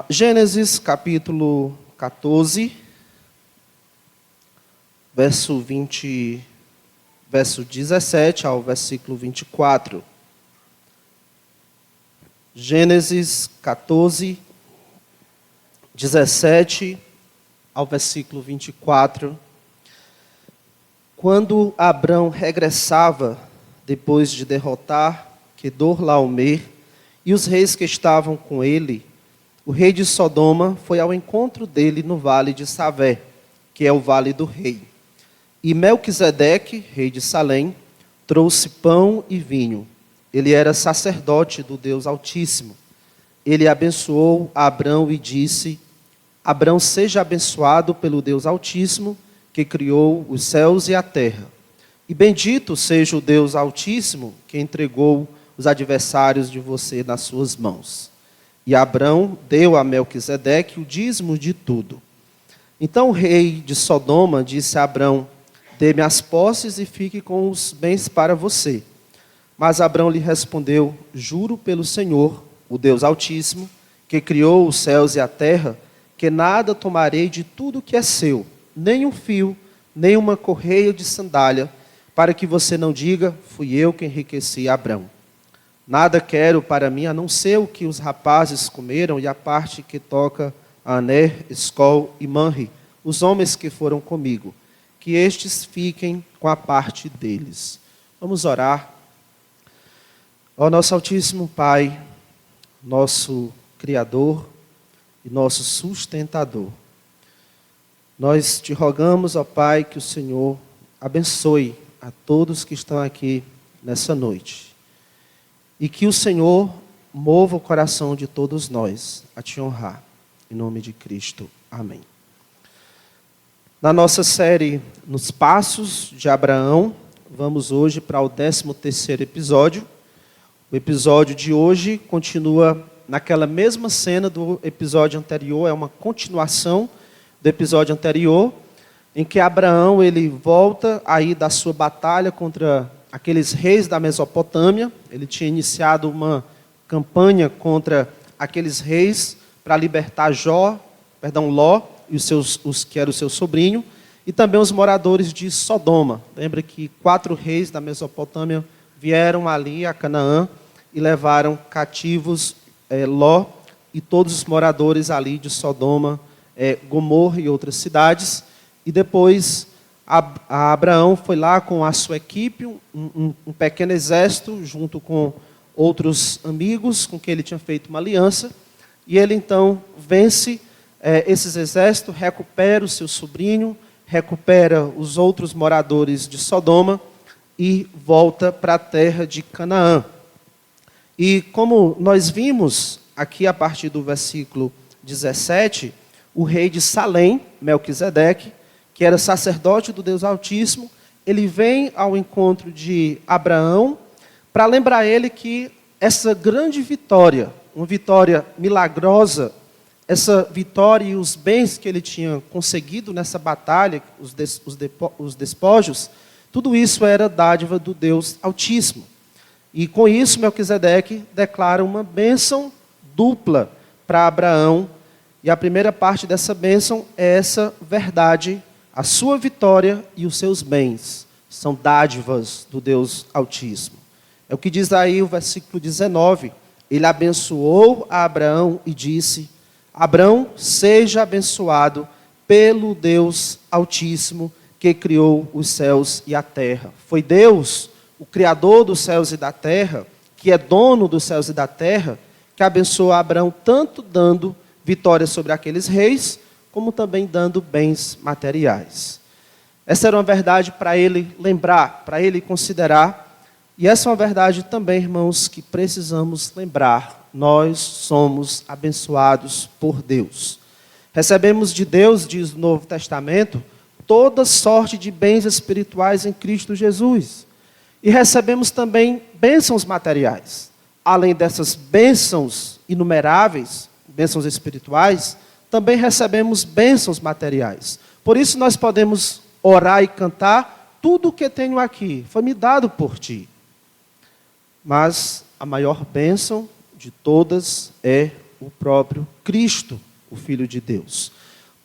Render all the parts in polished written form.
Gênesis capítulo 14, verso 17 ao versículo 24. Gênesis 14, 17 ao versículo 24. Quando Abrão regressava, depois de derrotar Quedorlaomer e os reis que estavam com ele, o rei de Sodoma foi ao encontro dele no vale de Savé, que é o vale do rei. E Melquisedeque, rei de Salém, trouxe pão e vinho. Ele era sacerdote do Deus Altíssimo. Ele abençoou Abrão e disse: Abrão, seja abençoado pelo Deus Altíssimo, que criou os céus e a terra. E bendito seja o Deus Altíssimo, que entregou os adversários de você nas suas mãos. E Abrão deu a Melquisedeque o dízimo de tudo. Então o rei de Sodoma disse a Abrão: dê-me as posses e fique com os bens para você. Mas Abrão lhe respondeu: juro pelo Senhor, o Deus Altíssimo, que criou os céus e a terra, que nada tomarei de tudo que é seu, nem um fio, nem uma correia de sandália, para que você não diga: fui eu que enriqueci Abrão. Nada quero para mim, a não ser o que os rapazes comeram e a parte que toca a Aner, Escol e Manre, os homens que foram comigo, que estes fiquem com a parte deles. Vamos orar. Ó nosso Altíssimo Pai, nosso Criador e nosso sustentador, nós te rogamos, ó Pai, que o Senhor abençoe a todos que estão aqui nessa noite. E que o Senhor mova o coração de todos nós a te honrar. Em nome de Cristo. Amém. Na nossa série Nos Passos de Abraão, vamos hoje para o 13º episódio. O episódio de hoje continua naquela mesma cena do episódio anterior, é uma continuação do episódio anterior, em que Abraão ele volta aí da sua batalha contra aqueles reis da Mesopotâmia. Ele tinha iniciado uma campanha contra aqueles reis para libertar Ló e os que era o seu sobrinho, e também os moradores de Sodoma. Lembra que 4 reis da Mesopotâmia vieram ali a Canaã e levaram cativos Ló e todos os moradores ali de Sodoma, Gomorra e outras cidades. E depois Abraão foi lá com a sua equipe, um pequeno exército, junto com outros amigos com quem ele tinha feito uma aliança. E ele então vence esses exércitos, recupera o seu sobrinho, recupera os outros moradores de Sodoma e volta para a terra de Canaã. E como nós vimos aqui a partir do versículo 17, o rei de Salém, Melquisedeque, que era sacerdote do Deus Altíssimo, ele vem ao encontro de Abraão para lembrar ele que essa grande vitória, uma vitória milagrosa, essa vitória e os bens que ele tinha conseguido nessa batalha, os despojos, tudo isso era dádiva do Deus Altíssimo. E com isso, Melquisedeque declara uma bênção dupla para Abraão. E a primeira parte dessa bênção é essa verdade: a sua vitória e os seus bens são dádivas do Deus Altíssimo. É o que diz aí o versículo 19. Ele abençoou a Abraão e disse: Abraão, seja abençoado pelo Deus Altíssimo, que criou os céus e a terra. Foi Deus, o Criador dos céus e da terra, que é dono dos céus e da terra, que abençoou a Abraão, tanto dando vitória sobre aqueles reis, como também dando bens materiais. Essa era uma verdade para ele lembrar, para ele considerar. E essa é uma verdade também, irmãos, que precisamos lembrar. Nós somos abençoados por Deus. Recebemos de Deus, diz o Novo Testamento, toda sorte de bens espirituais em Cristo Jesus. E recebemos também bênçãos materiais. Além dessas bênçãos inumeráveis, bênçãos espirituais, também recebemos bênçãos materiais. Por isso nós podemos orar e cantar: tudo o que tenho aqui foi me dado por ti. Mas a maior bênção de todas é o próprio Cristo, o Filho de Deus.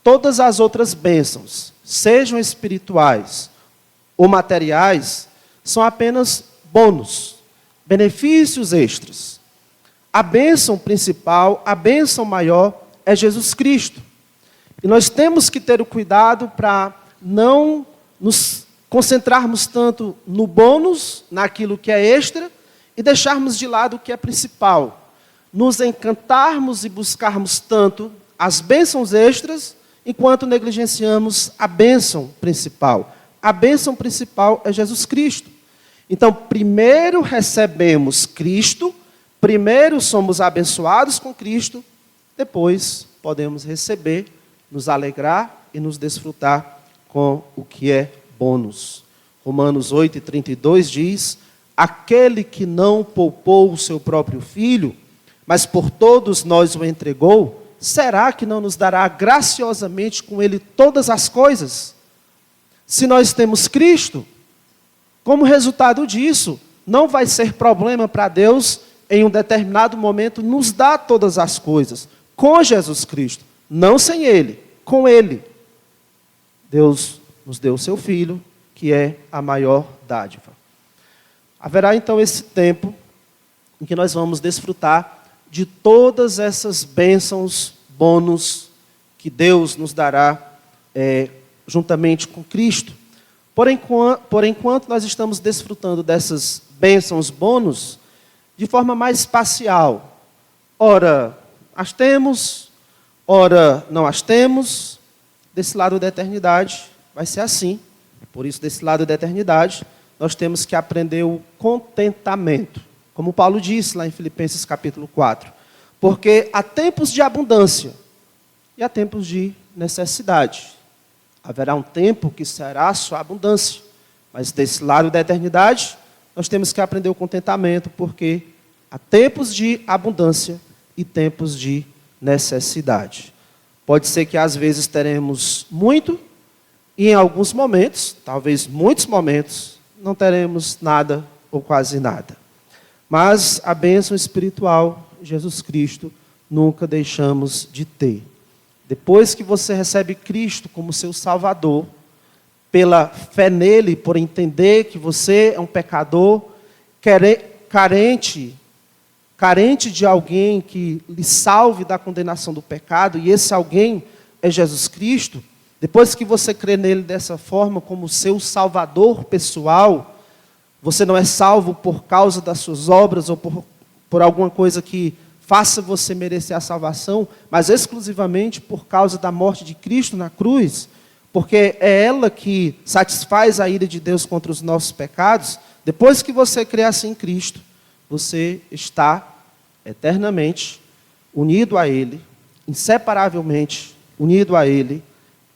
Todas as outras bênçãos, sejam espirituais ou materiais, são apenas bônus, benefícios extras. A bênção principal, a bênção maior é Jesus Cristo. E nós temos que ter o cuidado para não nos concentrarmos tanto no bônus, naquilo que é extra, e deixarmos de lado o que é principal. Nos encantarmos e buscarmos tanto as bênçãos extras, enquanto negligenciamos a bênção principal. A bênção principal é Jesus Cristo. Então, primeiro recebemos Cristo, primeiro somos abençoados com Cristo, depois podemos receber, nos alegrar e nos desfrutar com o que é bônus. Romanos 8:32 diz: aquele que não poupou o seu próprio filho, mas por todos nós o entregou, será que não nos dará graciosamente com ele todas as coisas? Se nós temos Cristo, como resultado disso, não vai ser problema para Deus, em um determinado momento, nos dar todas as coisas, com Jesus Cristo, não sem Ele, com Ele. Deus nos deu o seu Filho, que é a maior dádiva. Haverá então esse tempo em que nós vamos desfrutar de todas essas bênçãos, bônus, que Deus nos dará juntamente com Cristo. Por enquanto, nós estamos desfrutando dessas bênçãos, bônus, de forma mais espacial. Ora, as temos, ora, não as temos. Desse lado da eternidade, vai ser assim. Por isso, desse lado da eternidade, nós temos que aprender o contentamento. Como Paulo disse lá em Filipenses capítulo 4. Porque há tempos de abundância e há tempos de necessidade. Haverá um tempo que será só abundância. Mas desse lado da eternidade, nós temos que aprender o contentamento, porque há tempos de abundância e tempos de necessidade. Pode ser que às vezes teremos muito, e em alguns momentos, talvez muitos momentos, não teremos nada ou quase nada. Mas a bênção espiritual, Jesus Cristo, nunca deixamos de ter. Depois que você recebe Cristo como seu Salvador, pela fé nele, por entender que você é um pecador, carente de alguém que lhe salve da condenação do pecado, e esse alguém é Jesus Cristo, depois que você crê nele dessa forma, como seu Salvador pessoal, você não é salvo por causa das suas obras ou por alguma coisa que faça você merecer a salvação, mas exclusivamente por causa da morte de Cristo na cruz, porque é ela que satisfaz a ira de Deus contra os nossos pecados. Depois que você crê assim em Cristo, você está eternamente unido a Ele, inseparavelmente unido a Ele,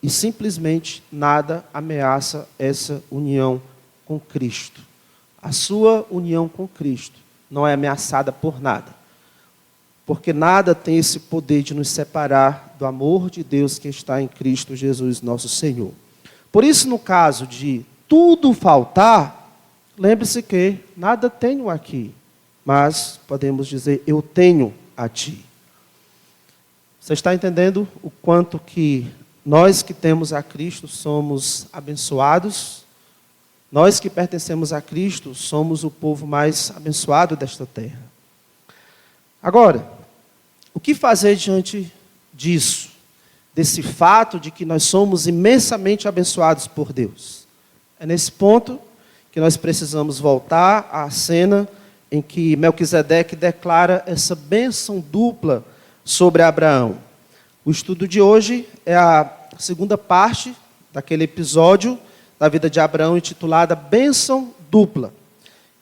e simplesmente nada ameaça essa união com Cristo. A sua união com Cristo não é ameaçada por nada, porque nada tem esse poder de nos separar do amor de Deus que está em Cristo Jesus, nosso Senhor. Por isso, no caso de tudo faltar, lembre-se que nada tenho aqui, mas podemos dizer, eu tenho a ti. Você está entendendo o quanto que nós que temos a Cristo somos abençoados? Nós que pertencemos a Cristo somos o povo mais abençoado desta terra. Agora, o que fazer diante disso? Desse fato de que nós somos imensamente abençoados por Deus? É nesse ponto que nós precisamos voltar à cena em que Melquisedeque declara essa bênção dupla sobre Abraão. O estudo de hoje é a segunda parte daquele episódio da vida de Abraão, intitulada Bênção Dupla.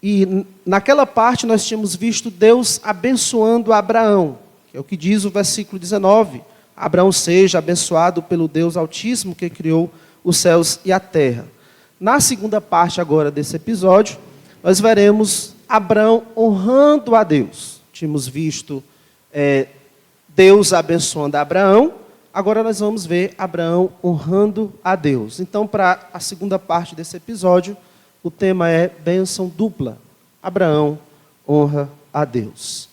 E naquela parte nós tínhamos visto Deus abençoando Abraão, que é o que diz o versículo 19. Abraão seja abençoado pelo Deus Altíssimo que criou os céus e a terra. Na segunda parte agora desse episódio, nós veremos Abraão honrando a Deus. Tínhamos visto Deus abençoando Abraão. Agora nós vamos ver Abraão honrando a Deus. Então, para a segunda parte desse episódio, o tema é bênção dupla. Abraão honra a Deus.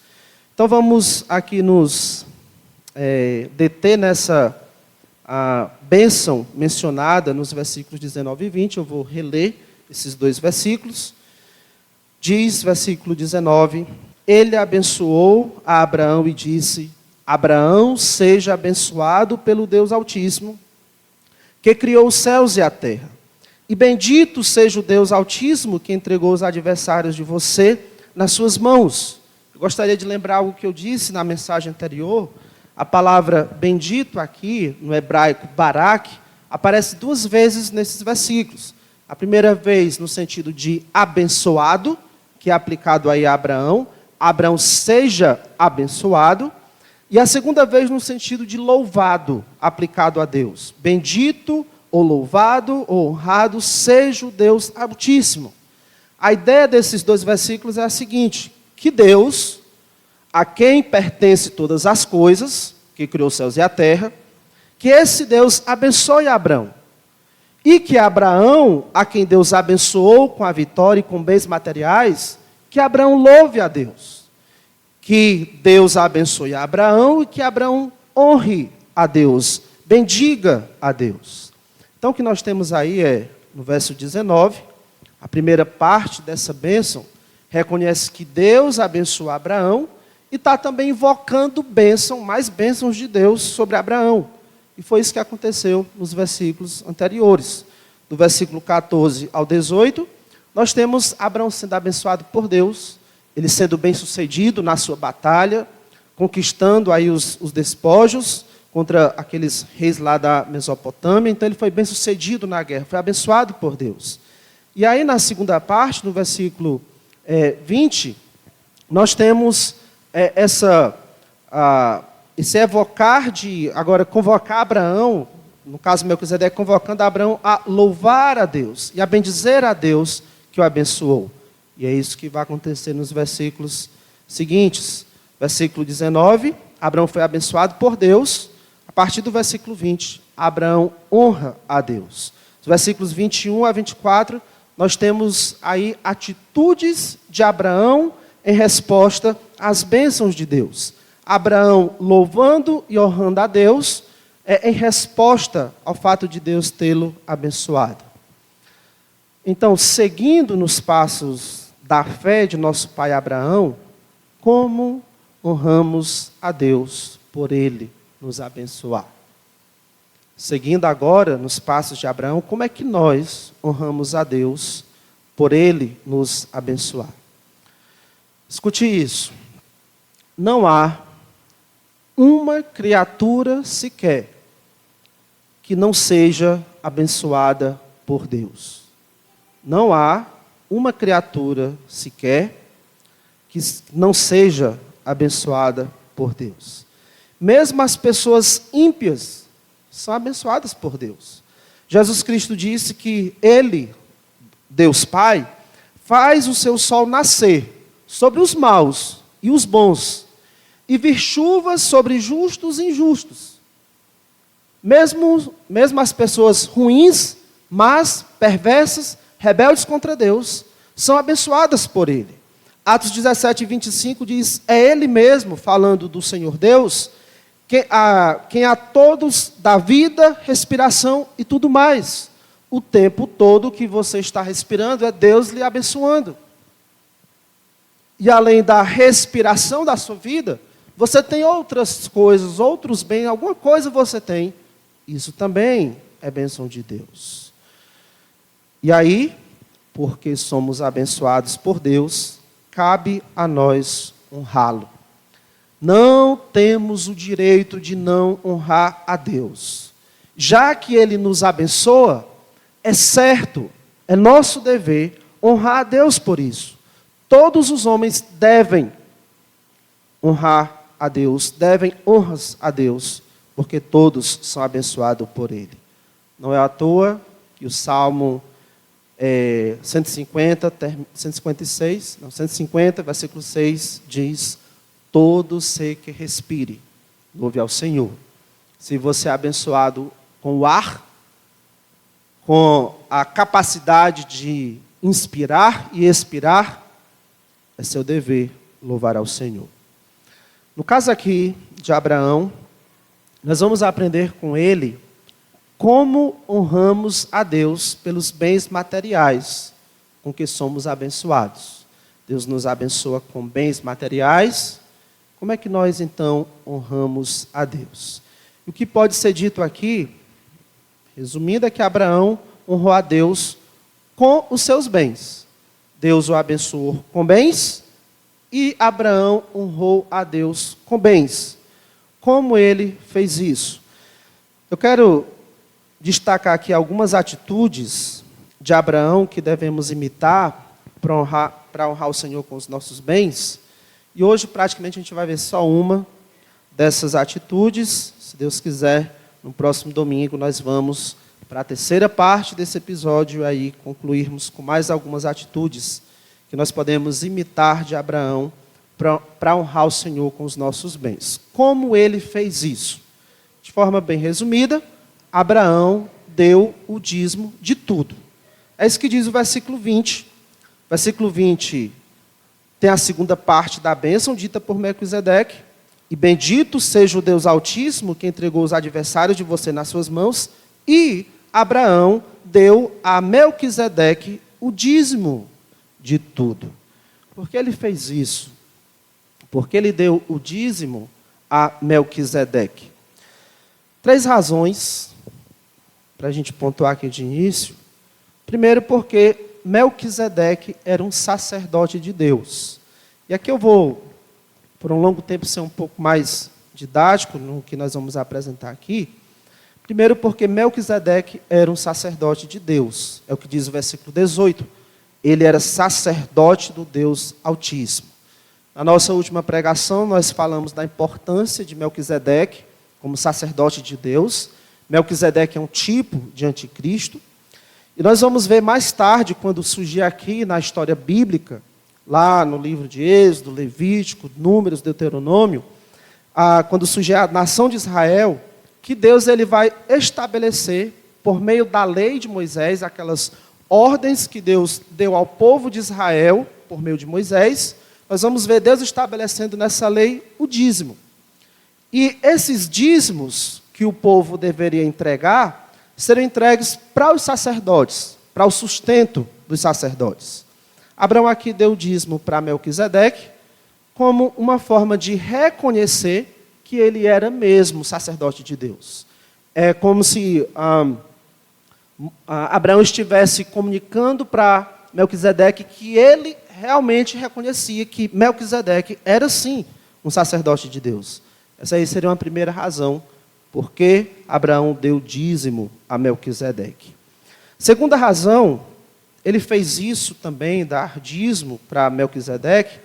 Então vamos aqui nos deter nessa bênção mencionada nos versículos 19 e 20. Eu vou reler esses dois versículos. Diz, versículo 19: Ele abençoou a Abraão e disse: Abraão, seja abençoado pelo Deus Altíssimo, que criou os céus e a terra. E bendito seja o Deus Altíssimo, que entregou os adversários de você nas suas mãos. Eu gostaria de lembrar algo que eu disse na mensagem anterior. A palavra bendito aqui, no hebraico barak, aparece duas vezes nesses versículos. A primeira vez no sentido de abençoado, que é aplicado aí a Abraão. Abraão seja abençoado. E a segunda vez no sentido de louvado, aplicado a Deus. Bendito, ou louvado, ou honrado, seja o Deus Altíssimo. A ideia desses dois versículos é a seguinte: que Deus, a quem pertence todas as coisas, que criou os céus e a terra, que esse Deus abençoe Abraão. E que Abraão, a quem Deus abençoou com a vitória e com bens materiais, que Abraão louve a Deus. Que Deus abençoe a Abraão e que Abraão honre a Deus, bendiga a Deus. Então o que nós temos aí no verso 19, a primeira parte dessa bênção, reconhece que Deus abençoou Abraão e está também invocando mais bênçãos de Deus sobre Abraão. E foi isso que aconteceu nos versículos anteriores. Do versículo 14 ao 18, nós temos Abraão sendo abençoado por Deus, ele sendo bem-sucedido na sua batalha, conquistando aí os despojos contra aqueles reis lá da Mesopotâmia. Então ele foi bem-sucedido na guerra, foi abençoado por Deus. E aí na segunda parte, no versículo 20, nós temos esse evocar agora convocar Abraão, no caso Melquisedeque, convocando Abraão a louvar a Deus e a bendizer a Deus que o abençoou. E é isso que vai acontecer nos versículos seguintes. Versículo 19, Abraão foi abençoado por Deus. A partir do versículo 20, Abraão honra a Deus. Os versículos 21 a 24, nós temos aí atitudes de Abraão em resposta às bênçãos de Deus. Abraão louvando e honrando a Deus em resposta ao fato de Deus tê-lo abençoado. Então, seguindo nos passos da fé de nosso pai Abraão, como honramos a Deus por ele nos abençoar? Seguindo agora nos passos de Abraão, como é que nós honramos a Deus por ele nos abençoar? Escute isso. Não há uma criatura sequer que não seja abençoada por Deus. Não há uma criatura sequer que não seja abençoada por Deus. Mesmo as pessoas ímpias são abençoadas por Deus. Jesus Cristo disse que Ele, Deus Pai, faz o seu sol nascer sobre os maus e os bons, e vir chuvas sobre justos e injustos. Mesmo as pessoas ruins, mas perversas, rebeldes contra Deus, são abençoadas por Ele. Atos 17, 25 diz: é Ele mesmo, falando do Senhor Deus, quem a todos dá vida, respiração e tudo mais. O tempo todo que você está respirando é Deus lhe abençoando. E além da respiração da sua vida, você tem outras coisas, outros bens, alguma coisa você tem. Isso também é bênção de Deus. E aí, porque somos abençoados por Deus, cabe a nós honrá-lo. Não temos o direito de não honrar a Deus. Já que Ele nos abençoa, é certo, é nosso dever honrar a Deus por isso. Todos os homens devem honrar a Deus, devem honras a Deus, porque todos são abençoados por Ele. Não é à toa que o Salmo 150, versículo 6, diz: todo ser que respire, louve ao Senhor. Se você é abençoado com o ar, com a capacidade de inspirar e expirar, é seu dever louvar ao Senhor. No caso aqui de Abraão, nós vamos aprender com ele como honramos a Deus pelos bens materiais com que somos abençoados. Deus nos abençoa com bens materiais. Como é que nós, então, honramos a Deus? O que pode ser dito aqui, resumindo, é que Abraão honrou a Deus com os seus bens. Deus o abençoou com bens e Abraão honrou a Deus com bens. Como ele fez isso? Eu quero destacar aqui algumas atitudes de Abraão que devemos imitar para honrar o Senhor com os nossos bens. E hoje, praticamente, a gente vai ver só uma dessas atitudes. Se Deus quiser, no próximo domingo, nós vamos para a terceira parte desse episódio e aí concluirmos com mais algumas atitudes que nós podemos imitar de Abraão para honrar o Senhor com os nossos bens. Como ele fez isso? De forma bem resumida, Abraão deu o dízimo de tudo. É isso que diz o versículo 20. Versículo 20 tem a segunda parte da bênção dita por Melquisedeque. E bendito seja o Deus Altíssimo que entregou os adversários de você nas suas mãos. E Abraão deu a Melquisedeque o dízimo de tudo. Por que ele fez isso? Porque ele deu o dízimo a Melquisedeque. 3 razões para a gente pontuar aqui de início. Primeiro, porque Melquisedeque era um sacerdote de Deus. E aqui eu vou, por um longo tempo, ser um pouco mais didático no que nós vamos apresentar aqui. Primeiro, porque Melquisedeque era um sacerdote de Deus. É o que diz o versículo 18. Ele era sacerdote do Deus Altíssimo. Na nossa última pregação, nós falamos da importância de Melquisedeque como sacerdote de Deus. Melquisedeque é um tipo de anticristo. E nós vamos ver mais tarde, quando surgir aqui na história bíblica, lá no livro de Êxodo, Levítico, Números, Deuteronômio, quando surgir a nação de Israel, que Deus ele vai estabelecer, por meio da lei de Moisés, aquelas ordens que Deus deu ao povo de Israel, por meio de Moisés, nós vamos ver Deus estabelecendo nessa lei o dízimo. E esses dízimos que o povo deveria entregar, serão entregues para os sacerdotes, para o sustento dos sacerdotes. Abraão aqui deu o dízimo para Melquisedeque, como uma forma de reconhecer que ele era mesmo sacerdote de Deus. É como se Abraão estivesse comunicando para Melquisedeque que ele realmente reconhecia que Melquisedeque era sim um sacerdote de Deus. Essa aí seria uma primeira razão porque Abraão deu dízimo a Melquisedeque. Segunda razão, ele fez isso também, dar dízimo para Melquisedeque,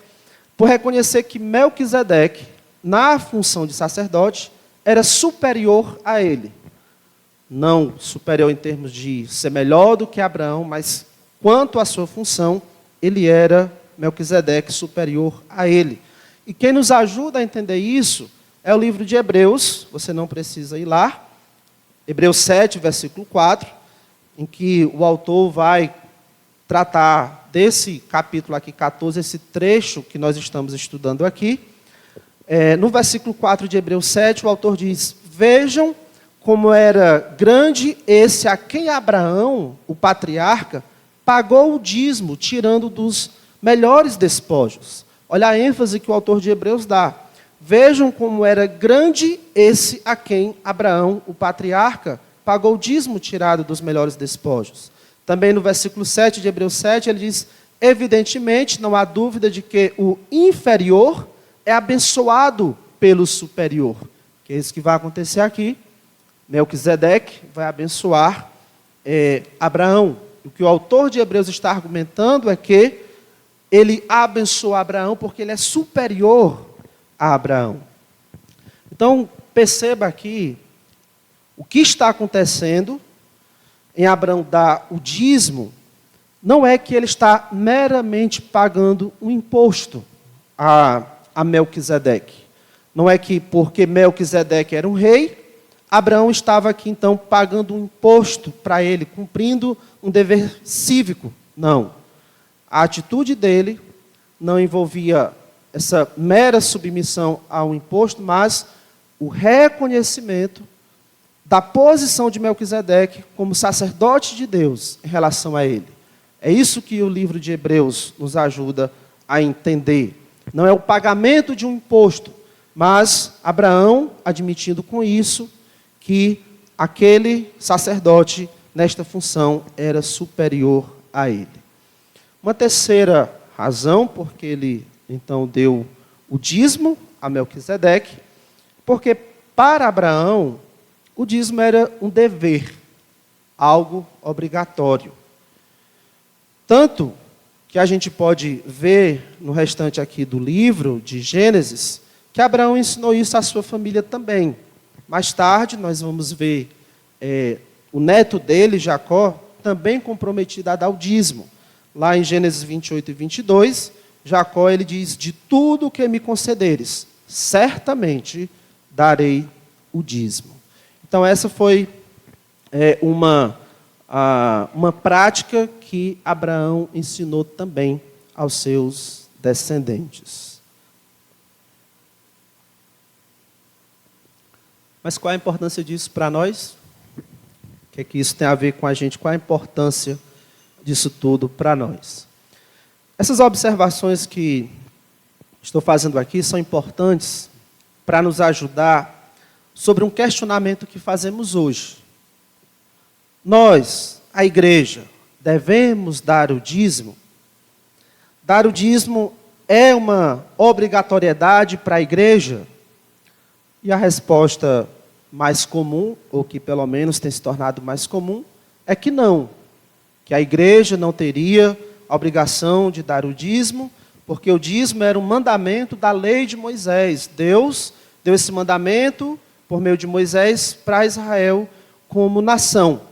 por reconhecer que Melquisedeque, na função de sacerdote, era superior a ele. Não superior em termos de ser melhor do que Abraão, mas quanto à sua função, ele era, Melquisedeque, superior a ele. E quem nos ajuda a entender isso é o livro de Hebreus, você não precisa ir lá, Hebreus 7, versículo 4, em que o autor vai tratar desse capítulo aqui, 14, esse trecho que nós estamos estudando aqui. No versículo 4 de Hebreus 7, o autor diz: vejam como era grande esse a quem Abraão, o patriarca, pagou o dízimo, tirando dos melhores despojos. Olha a ênfase que o autor de Hebreus dá. Vejam como era grande esse a quem Abraão, o patriarca, pagou o dízimo tirado dos melhores despojos. Também no versículo 7 de Hebreus 7, ele diz: evidentemente, não há dúvida de que o inferior é abençoado pelo superior. Que é isso que vai acontecer aqui. Melquisedeque vai abençoar Abraão. O que o autor de Hebreus está argumentando é que ele abençoa Abraão porque ele é superior a Abraão. Então, perceba aqui o que está acontecendo em Abraão dar o dízimo. Não é que ele está meramente pagando um imposto a Melquisedeque. Não é que porque Melquisedeque era um rei, Abraão estava aqui então pagando um imposto para ele, cumprindo um dever cívico. Não. A atitude dele não envolvia essa mera submissão a um imposto, mas o reconhecimento da posição de Melquisedeque como sacerdote de Deus em relação a ele. É isso que o livro de Hebreus nos ajuda a entender. Não é o pagamento de um imposto, mas Abraão admitindo com isso que aquele sacerdote nesta função era superior a ele. Uma terceira razão, porque ele então deu o dízimo a Melquisedeque, porque para Abraão o dízimo era um dever, algo obrigatório. Tanto que a gente pode ver no restante aqui do livro de Gênesis, que Abraão ensinou isso à sua família também. Mais tarde nós vamos ver o neto dele, Jacó, também comprometido a dar o dízimo. Lá em Gênesis 28 e 22, Jacó ele diz, de tudo que me concederes, certamente darei o dízimo. Então essa foi uma prática que Abraão ensinou também aos seus descendentes. Mas qual a importância disso para nós? O que é que isso tem a ver com a gente? Qual a importância disso tudo para nós? Essas observações que estou fazendo aqui são importantes para nos ajudar sobre um questionamento que fazemos hoje. Nós, a igreja, devemos dar o dízimo? Dar o dízimo é uma obrigatoriedade para a igreja? E a resposta mais comum, ou que pelo menos tem se tornado mais comum, é que não. Que a igreja não teria a obrigação de dar o dízimo, porque o dízimo era um mandamento da lei de Moisés. Deus deu esse mandamento por meio de Moisés para Israel como nação.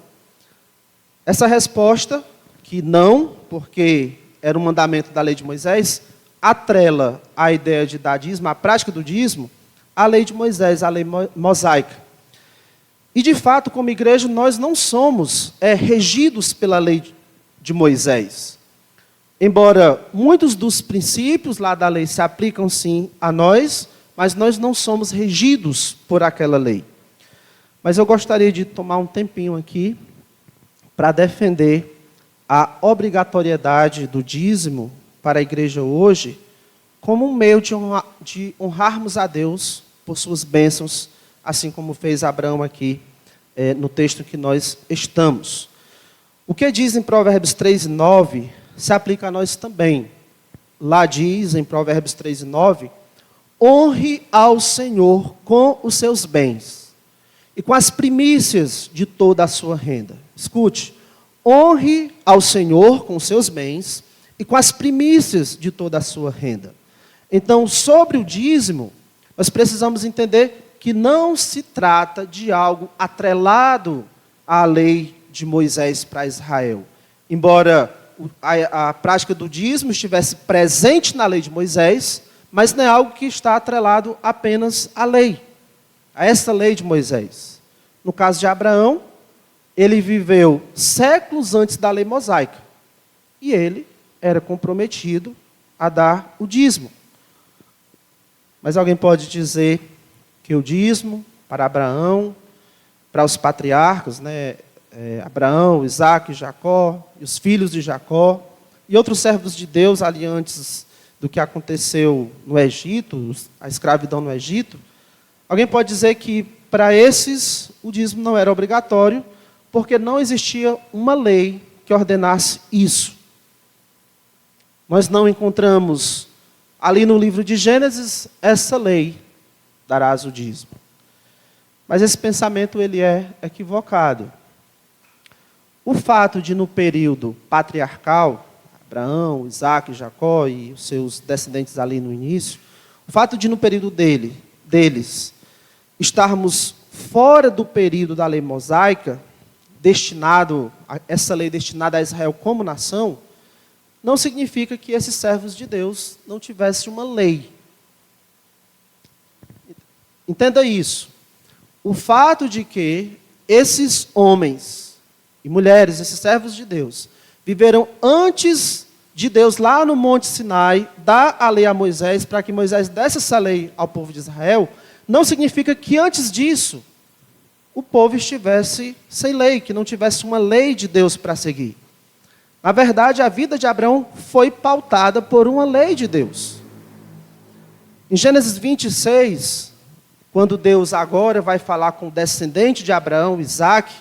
Essa resposta, que não, porque era um mandamento da lei de Moisés, atrela a ideia de dar dízimo, a prática do dízimo, à lei de Moisés, à lei mosaica. E, de fato, como igreja, nós não somos regidos pela lei de Moisés. Embora muitos dos princípios lá da lei se aplicam, sim, a nós, mas nós não somos regidos por aquela lei. Mas eu gostaria de tomar um tempinho aqui para defender a obrigatoriedade do dízimo para a igreja hoje como um meio de honrarmos a Deus por suas bênçãos, assim como fez Abraão aqui no texto que nós estamos. O que diz em Provérbios 3:9 se aplica a nós também. Lá diz em Provérbios 3:9, honre ao Senhor com os seus bens e com as primícias de toda a sua renda. Escute, honre ao Senhor com os seus bens e com as primícias de toda a sua renda. Então, sobre o dízimo, nós precisamos entender que não se trata de algo atrelado à lei de Moisés para Israel. Embora a prática do dízimo estivesse presente na lei de Moisés, mas não é algo que está atrelado apenas à lei, a essa lei de Moisés. No caso de Abraão, ele viveu séculos antes da lei mosaica, e ele era comprometido a dar o dízimo. Mas alguém pode dizer que o dízimo para Abraão, para os patriarcas, Abraão, Isaque, Jacó, e os filhos de Jacó, e outros servos de Deus ali antes do que aconteceu no Egito, a escravidão no Egito, alguém pode dizer que para esses o dízimo não era obrigatório, porque não existia uma lei que ordenasse isso. Nós não encontramos ali no livro de Gênesis essa lei, darás o dízimo. Mas esse pensamento ele é equivocado. O fato de no período patriarcal, Abraão, Isaque, Jacó e os seus descendentes ali no início, o fato de no período deles estarmos fora do período da lei mosaica, essa lei destinada a Israel como nação, não significa que esses servos de Deus não tivessem uma lei. Entenda isso. O fato de que esses homens e mulheres, esses servos de Deus, viveram antes de Deus lá no Monte Sinai, dar a lei a Moisés, para que Moisés desse essa lei ao povo de Israel, não significa que antes disso o povo estivesse sem lei, que não tivesse uma lei de Deus para seguir. Na verdade, a vida de Abraão foi pautada por uma lei de Deus. Em Gênesis 26, quando Deus agora vai falar com o descendente de Abraão, Isaque,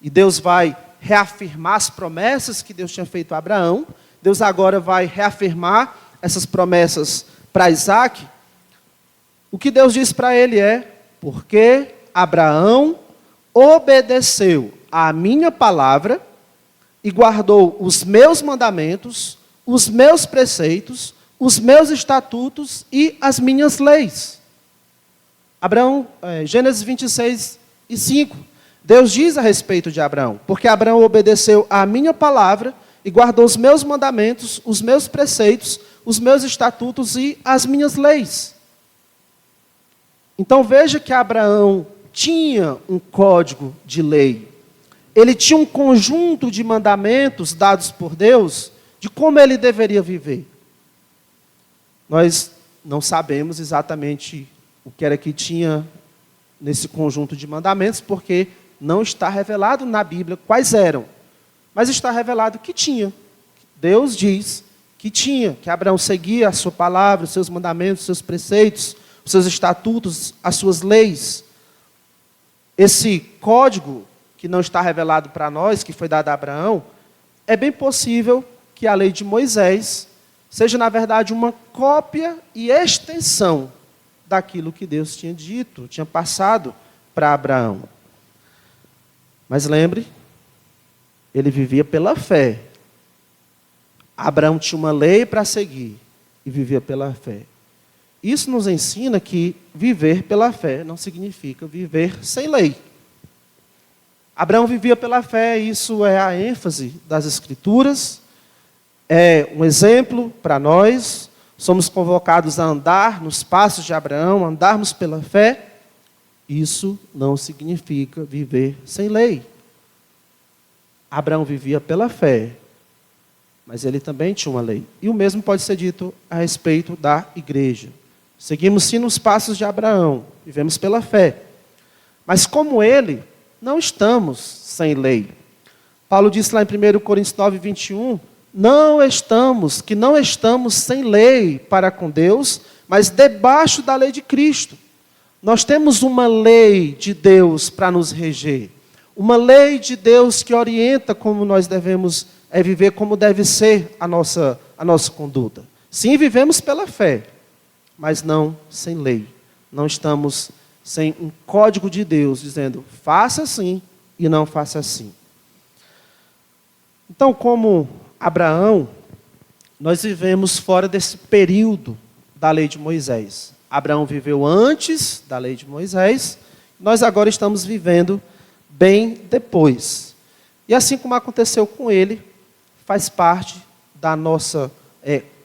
e Deus vai reafirmar as promessas que Deus tinha feito a Abraão, Deus agora vai reafirmar essas promessas para Isaque. O que Deus diz para ele é: porque Abraão obedeceu à minha palavra e guardou os meus mandamentos, os meus preceitos, os meus estatutos e as minhas leis. Gênesis 26 e 5. Deus diz a respeito de Abraão: porque Abraão obedeceu à minha palavra e guardou os meus mandamentos, os meus preceitos, os meus estatutos e as minhas leis. Então veja que Abraão tinha um código de lei. Ele tinha um conjunto de mandamentos dados por Deus de como ele deveria viver. Nós não sabemos exatamente o que era que tinha nesse conjunto de mandamentos, porque não está revelado na Bíblia quais eram. Mas está revelado que tinha. Deus diz que tinha, que Abraão seguia a sua palavra, os seus mandamentos, os seus preceitos, os seus estatutos, as suas leis. Esse código que não está revelado para nós, que foi dado a Abraão, é bem possível que a lei de Moisés seja, na verdade, uma cópia e extensão daquilo que Deus tinha dito, tinha passado para Abraão. Mas lembre, ele vivia pela fé. Abraão tinha uma lei para seguir e vivia pela fé. Isso nos ensina que viver pela fé não significa viver sem lei. Abraão vivia pela fé, isso é a ênfase das Escrituras, é um exemplo para nós. Somos convocados a andar nos passos de Abraão, andarmos pela fé. Isso não significa viver sem lei. Abraão vivia pela fé, mas ele também tinha uma lei. E o mesmo pode ser dito a respeito da igreja. Seguimos sim nos passos de Abraão, vivemos pela fé. Mas como ele, não estamos sem lei. Paulo disse lá em 1 Coríntios 9, 21, não estamos sem lei para com Deus, mas debaixo da lei de Cristo. Nós temos uma lei de Deus para nos reger. Uma lei de Deus que orienta como nós devemos viver, como deve ser a nossa conduta. Sim, vivemos pela fé, mas não sem lei. Não estamos sem um código de Deus dizendo, faça assim e não faça assim. Então, como Abraão, nós vivemos fora desse período da lei de Moisés. Abraão viveu antes da lei de Moisés, nós agora estamos vivendo bem depois. E assim como aconteceu com ele, faz parte da nossa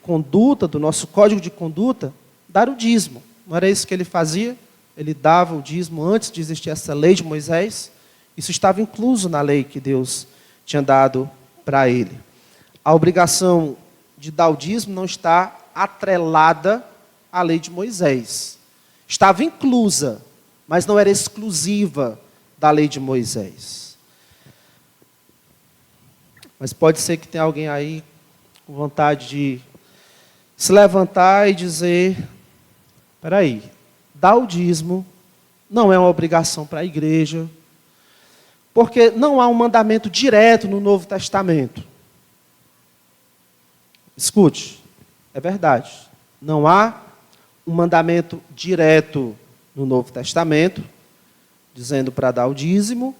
conduta, do nosso código de conduta, dar o dízimo. Não era isso que ele fazia? Ele dava o dízimo antes de existir essa lei de Moisés. Isso estava incluso na lei que Deus tinha dado para ele. A obrigação de dar o dízimo não está atrelada à lei de Moisés. Estava inclusa, mas não era exclusiva da lei de Moisés. Mas pode ser que tenha alguém aí com vontade de se levantar e dizer, espera aí, dar o dízimo não é uma obrigação para a igreja, porque não há um mandamento direto no Novo Testamento. Escute, é verdade, não há um mandamento direto no Novo Testamento, dizendo para dar o dízimo,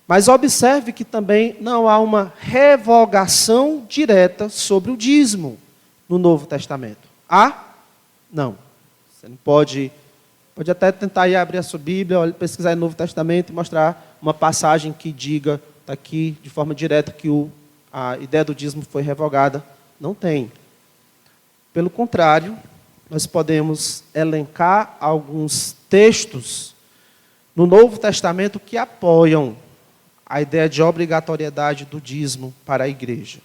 mas observe que também não há uma revogação direta sobre o dízimo no Novo Testamento. Há? Não. Você não pode até tentar ir abrir a sua Bíblia, pesquisar no Novo Testamento e mostrar uma passagem que diga, está aqui de forma direta, que a ideia do dízimo foi revogada. Não tem. Pelo contrário, nós podemos elencar alguns textos no Novo Testamento que apoiam a ideia de obrigatoriedade do dízimo para a igreja.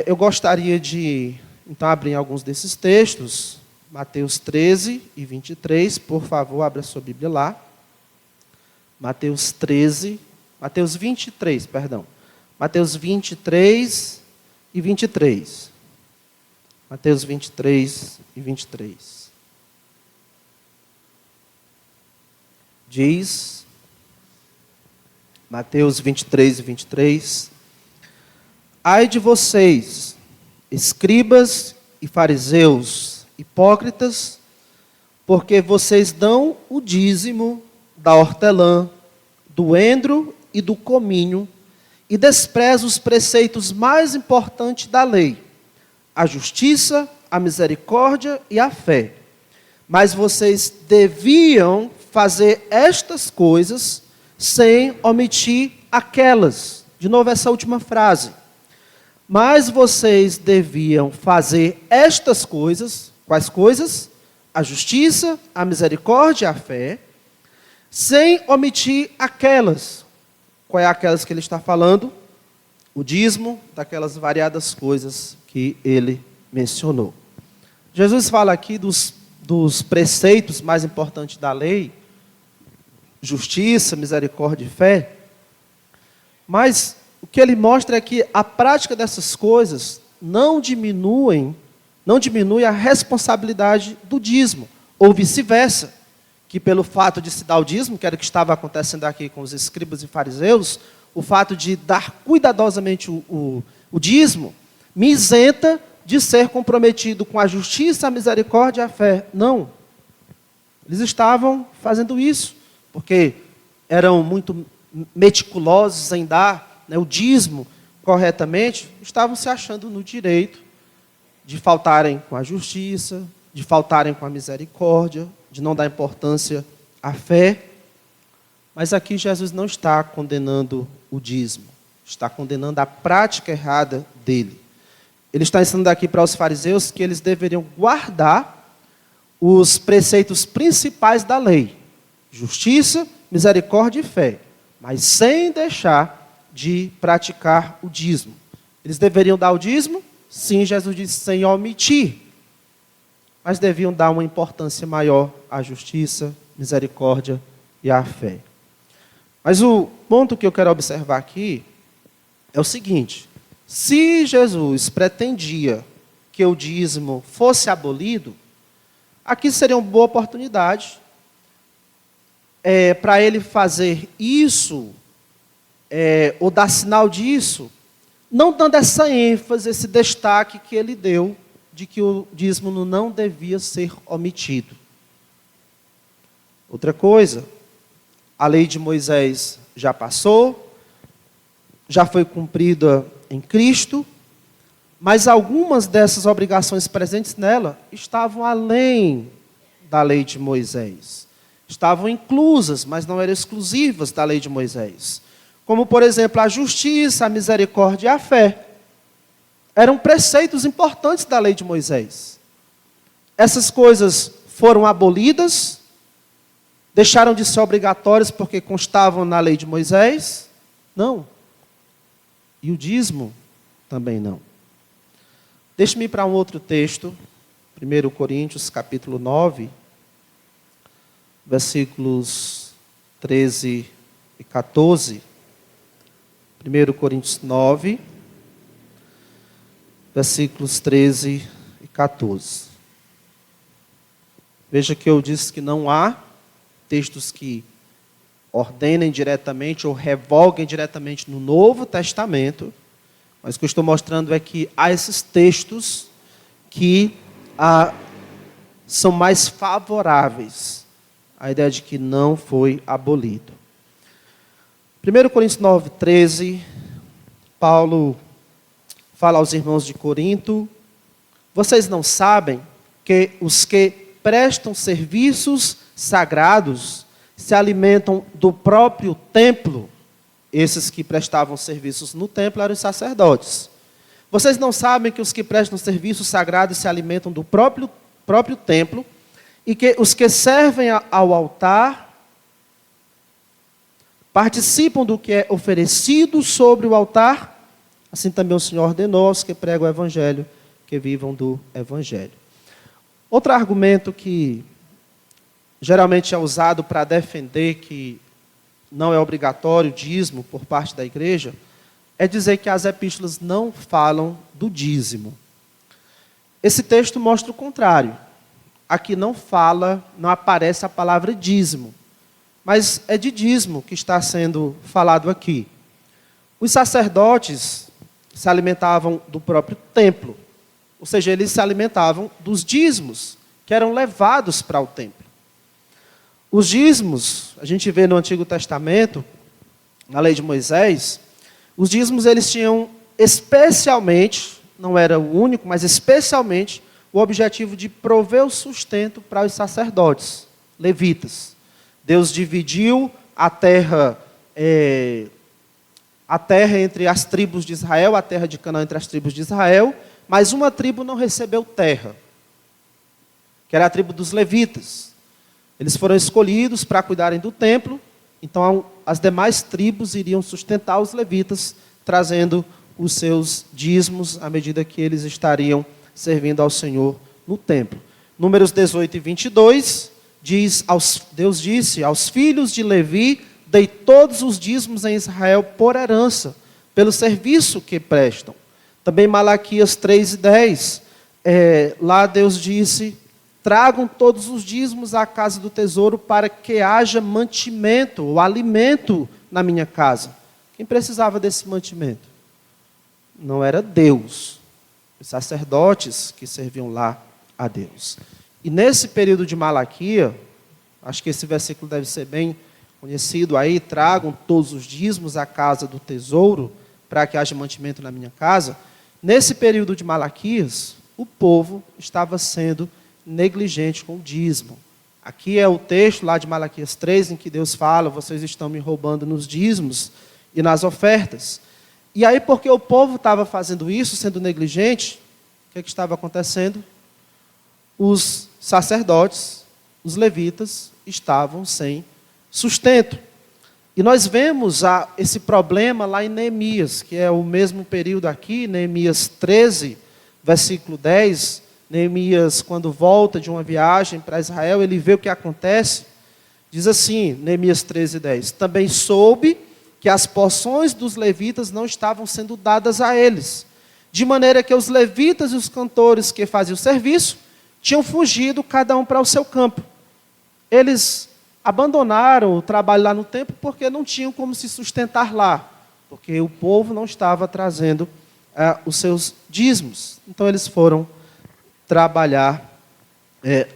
Eu gostaria de, então, abrir alguns desses textos Mateus 13 e 23, por favor, abra sua Bíblia lá. Mateus 23, perdão. Mateus 23 e 23. Mateus 23 e 23. Diz, Mateus 23 e 23, ai de vocês, escribas e fariseus, hipócritas, porque vocês dão o dízimo da hortelã, do endro e do cominho, e desprezam os preceitos mais importantes da lei, a justiça, a misericórdia e a fé. Mas vocês deviam fazer estas coisas sem omitir aquelas. De novo essa última frase. Mas vocês deviam fazer estas coisas. Quais coisas? A justiça, a misericórdia e a fé, sem omitir aquelas. Qual é aquelas que ele está falando? O dízimo, daquelas variadas coisas que ele mencionou. Jesus fala aqui dos preceitos mais importantes da lei, justiça, misericórdia e fé, mas o que ele mostra é que a prática dessas coisas não diminui a responsabilidade do dízimo, ou vice-versa, que pelo fato de se dar o dízimo, que era o que estava acontecendo aqui com os escribas e fariseus, o fato de dar cuidadosamente o dízimo, me isenta de ser comprometido com a justiça, a misericórdia e a fé. Não. Eles estavam fazendo isso, porque eram muito meticulosos em dar, o dízimo corretamente, estavam se achando no direito de faltarem com a justiça, de faltarem com a misericórdia, de não dar importância à fé. Mas aqui Jesus não está condenando o dízimo, está condenando a prática errada dele. Ele está ensinando aqui para os fariseus que eles deveriam guardar os preceitos principais da lei, justiça, misericórdia e fé, mas sem deixar de praticar o dízimo. Eles deveriam dar o dízimo? Sim, Jesus disse, sem omitir. Mas deviam dar uma importância maior à justiça, misericórdia e à fé. Mas o ponto que eu quero observar aqui é o seguinte: se Jesus pretendia que o dízimo fosse abolido, aqui seria uma boa oportunidade para ele fazer isso, ou dar sinal disso, não dando essa ênfase, esse destaque que ele deu, de que o dízimo não devia ser omitido. Outra coisa, a lei de Moisés já passou, já foi cumprida em Cristo, mas algumas dessas obrigações presentes nela estavam além da lei de Moisés. Estavam inclusas, mas não eram exclusivas da lei de Moisés. Como, por exemplo, a justiça, a misericórdia e a fé. Eram preceitos importantes da lei de Moisés. Essas coisas foram abolidas, deixaram de ser obrigatórias porque constavam na lei de Moisés? Não. E o dízimo também não. Deixe-me ir para um outro texto, 1 Coríntios, capítulo 9, versículos 13 e 14. 1 Coríntios 9, versículos 13 e 14. Veja que eu disse que não há textos que ordenem diretamente ou revoguem diretamente no Novo Testamento, mas o que eu estou mostrando é que há esses textos que são mais favoráveis à ideia de que não foi abolido. 1 Coríntios 9, 13, Paulo fala aos irmãos de Corinto: vocês não sabem que os que prestam serviços sagrados se alimentam do próprio templo? Esses que prestavam serviços no templo eram os sacerdotes. Vocês não sabem que os que prestam serviços sagrados se alimentam do próprio templo, e que os que servem ao altar participam do que é oferecido sobre o altar? Assim também o Senhor ordenou aos que pregam o Evangelho, que vivam do Evangelho. Outro argumento que geralmente é usado para defender que não é obrigatório o dízimo por parte da igreja, é dizer que as epístolas não falam do dízimo. Esse texto mostra o contrário. Aqui não aparece a palavra dízimo, mas é de dízimo que está sendo falado aqui. Os sacerdotes se alimentavam do próprio templo, ou seja, eles se alimentavam dos dízimos que eram levados para o templo. Os dízimos, a gente vê no Antigo Testamento, na lei de Moisés, os dízimos eles tinham especialmente, não era o único, mas especialmente, o objetivo de prover o sustento para os sacerdotes, levitas. Deus dividiu a terra entre as tribos de Israel, a terra de Canaã entre as tribos de Israel, mas uma tribo não recebeu terra, que era a tribo dos levitas. Eles foram escolhidos para cuidarem do templo, então as demais tribos iriam sustentar os levitas, trazendo os seus dízimos à medida que eles estariam servindo ao Senhor no templo. Números 18 e 22, Deus disse, aos filhos de Levi, dei todos os dízimos em Israel por herança, pelo serviço que prestam. Também Malaquias 3 e 10, lá Deus disse, tragam todos os dízimos à casa do tesouro para que haja mantimento, ou alimento na minha casa. Quem precisava desse mantimento? Não era Deus, os sacerdotes que serviam lá a Deus. E nesse período de Malaquias, acho que esse versículo deve ser bem conhecido aí, tragam todos os dízimos à casa do tesouro, para que haja mantimento na minha casa. Nesse período de Malaquias, o povo estava sendo negligente com o dízimo. Aqui é o texto lá de Malaquias 3, em que Deus fala, vocês estão me roubando nos dízimos e nas ofertas. E aí, porque o povo estava fazendo isso, sendo negligente, o que estava acontecendo? Os sacerdotes, os levitas, estavam sem sustento. E nós vemos esse problema lá em Neemias, que é o mesmo período aqui, Neemias 13, versículo 10. Neemias, quando volta de uma viagem para Israel, ele vê o que acontece. Diz assim, Neemias 13, 10. Também soube que as porções dos levitas não estavam sendo dadas a eles, de maneira que os levitas e os cantores que faziam o serviço tinham fugido cada um para o seu campo. Eles abandonaram o trabalho lá no templo porque não tinham como se sustentar lá, porque o povo não estava trazendo os seus dízimos. Então eles foram trabalhar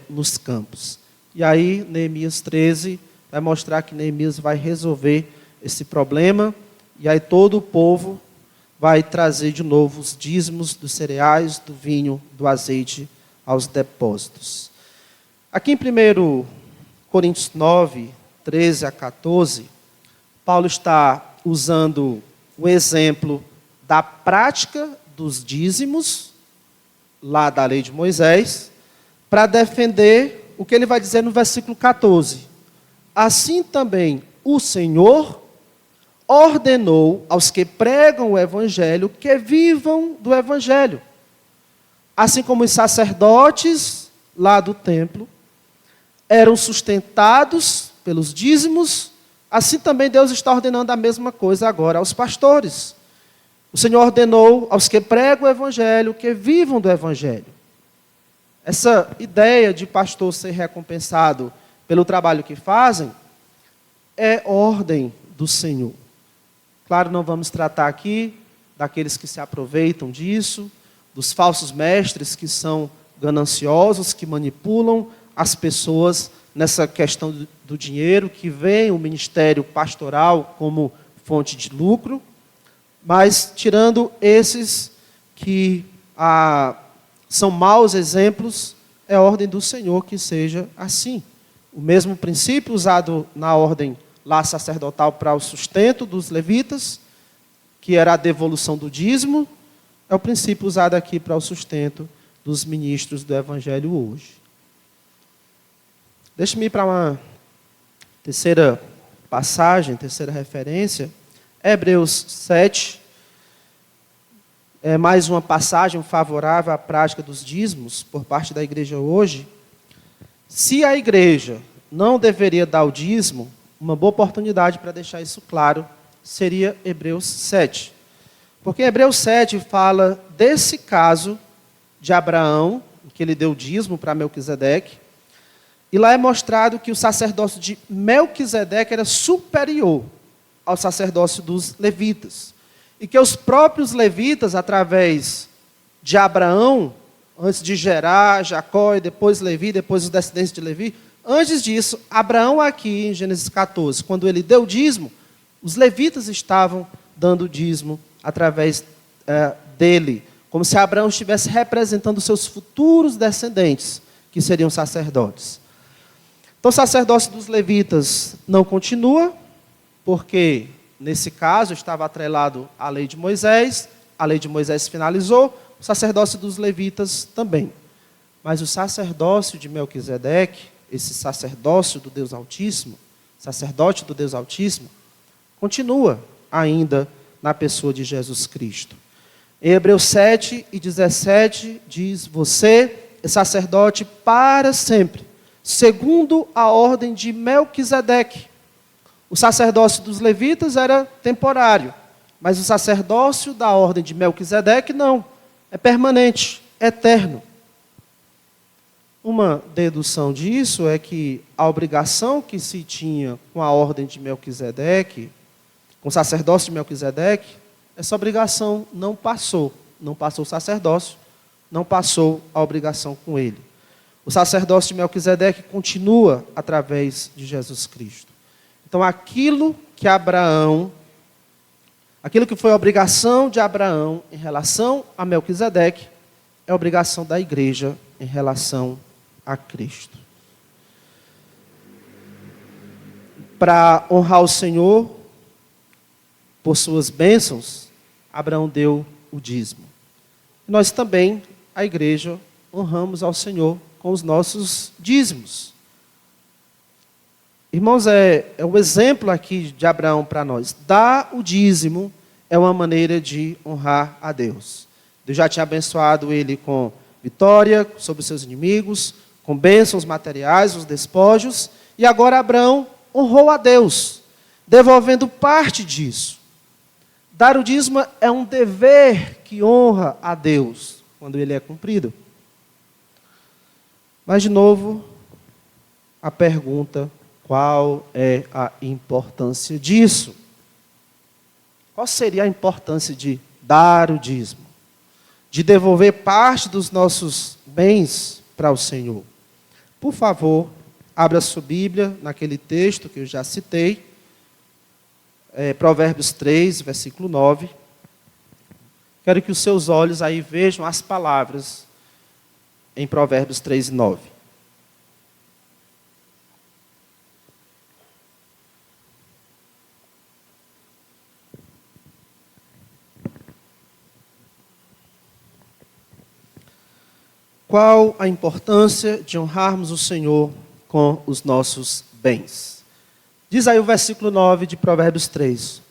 nos campos. E aí Neemias 13 vai mostrar que Neemias vai resolver esse problema, e aí todo o povo vai trazer de novo os dízimos dos cereais, do vinho, do azeite aos depósitos. Aqui em 1 Coríntios 9, 13 a 14, Paulo está usando o exemplo da prática dos dízimos, lá da lei de Moisés, para defender o que ele vai dizer no versículo 14. Assim também o Senhor ordenou aos que pregam o Evangelho que vivam do Evangelho. Assim como os sacerdotes lá do templo eram sustentados pelos dízimos, assim também Deus está ordenando a mesma coisa agora aos pastores. O Senhor ordenou aos que pregam o Evangelho que vivam do Evangelho. Essa ideia de pastor ser recompensado pelo trabalho que fazem é ordem do Senhor. Claro, não vamos tratar aqui daqueles que se aproveitam disso, dos falsos mestres que são gananciosos, que manipulam as pessoas nessa questão do dinheiro, que veem o ministério pastoral como fonte de lucro, mas tirando esses que são maus exemplos, é ordem do Senhor que seja assim. O mesmo princípio usado na ordem lá sacerdotal para o sustento dos levitas, que era a devolução do dízimo, é o princípio usado aqui para o sustento dos ministros do Evangelho hoje. Deixe-me ir para uma terceira passagem, terceira referência, Hebreus 7, é mais uma passagem favorável à prática dos dízimos por parte da igreja hoje. Se a igreja não deveria dar o dízimo, uma boa oportunidade para deixar isso claro seria Hebreus 7. Porque Hebreus 7 fala desse caso de Abraão, que ele deu dízimo para Melquisedeque, e lá é mostrado que o sacerdócio de Melquisedeque era superior ao sacerdócio dos levitas. E que os próprios levitas, através de Abraão, antes de Gerar, Jacó e depois Levi, depois os descendentes de Levi, antes disso, Abraão aqui em Gênesis 14, quando ele deu dízimo, os levitas estavam dando dízimo através dele, como se Abraão estivesse representando os seus futuros descendentes, que seriam sacerdotes. Então, o sacerdócio dos levitas não continua, porque, nesse caso, estava atrelado à lei de Moisés, a lei de Moisés finalizou, o sacerdócio dos levitas também. Mas o sacerdócio de Melquisedeque, esse sacerdócio do Deus Altíssimo, sacerdote do Deus Altíssimo, continua ainda na pessoa de Jesus Cristo. Em Hebreus 7 e 17 diz: você é sacerdote para sempre, segundo a ordem de Melquisedeque. O sacerdócio dos levitas era temporário, mas o sacerdócio da ordem de Melquisedeque não, é permanente, eterno. Uma dedução disso é que a obrigação que se tinha com a ordem de Melquisedeque, com o sacerdócio de Melquisedeque, essa obrigação não passou o sacerdócio, não passou a obrigação com ele. O sacerdócio de Melquisedeque continua através de Jesus Cristo. Então, aquilo que foi a obrigação de Abraão em relação a Melquisedeque, é a obrigação da igreja em relação a Cristo. Para honrar o Senhor, por suas bênçãos, Abraão deu o dízimo. Nós também, a igreja, honramos ao Senhor com os nossos dízimos. Irmãos, é o exemplo aqui de Abraão para nós. Dar o dízimo é uma maneira de honrar a Deus. Deus já tinha abençoado ele com vitória sobre os seus inimigos, com bênçãos materiais, os despojos, e agora Abraão honrou a Deus, devolvendo parte disso. Dar o dízimo é um dever que honra a Deus, quando ele é cumprido. Mas, de novo, a pergunta: qual é a importância disso? Qual seria a importância de dar o dízimo? De devolver parte dos nossos bens para o Senhor? Por favor, abra sua Bíblia naquele texto que eu já citei, Provérbios 3, versículo 9. Quero que os seus olhos aí vejam as palavras em Provérbios 3 e 9. Qual a importância de honrarmos o Senhor com os nossos bens? Diz aí o versículo 9 de Provérbios 3.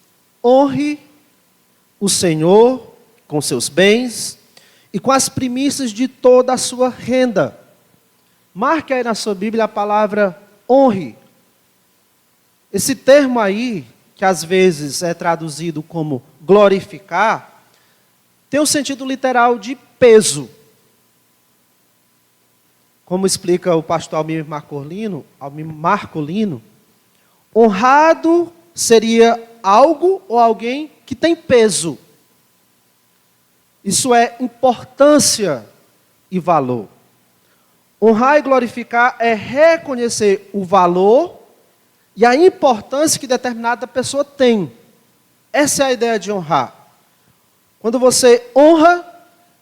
Honre o Senhor com seus bens e com as primícias de toda a sua renda. Marque aí na sua Bíblia a palavra honre. Esse termo aí, que às vezes é traduzido como glorificar, tem um sentido literal de peso. Como explica o pastor Almir Marcolino, honrado seria algo ou alguém que tem peso. Isso é importância e valor. Honrar e glorificar é reconhecer o valor e a importância que determinada pessoa tem. Essa é a ideia de honrar. Quando você honra,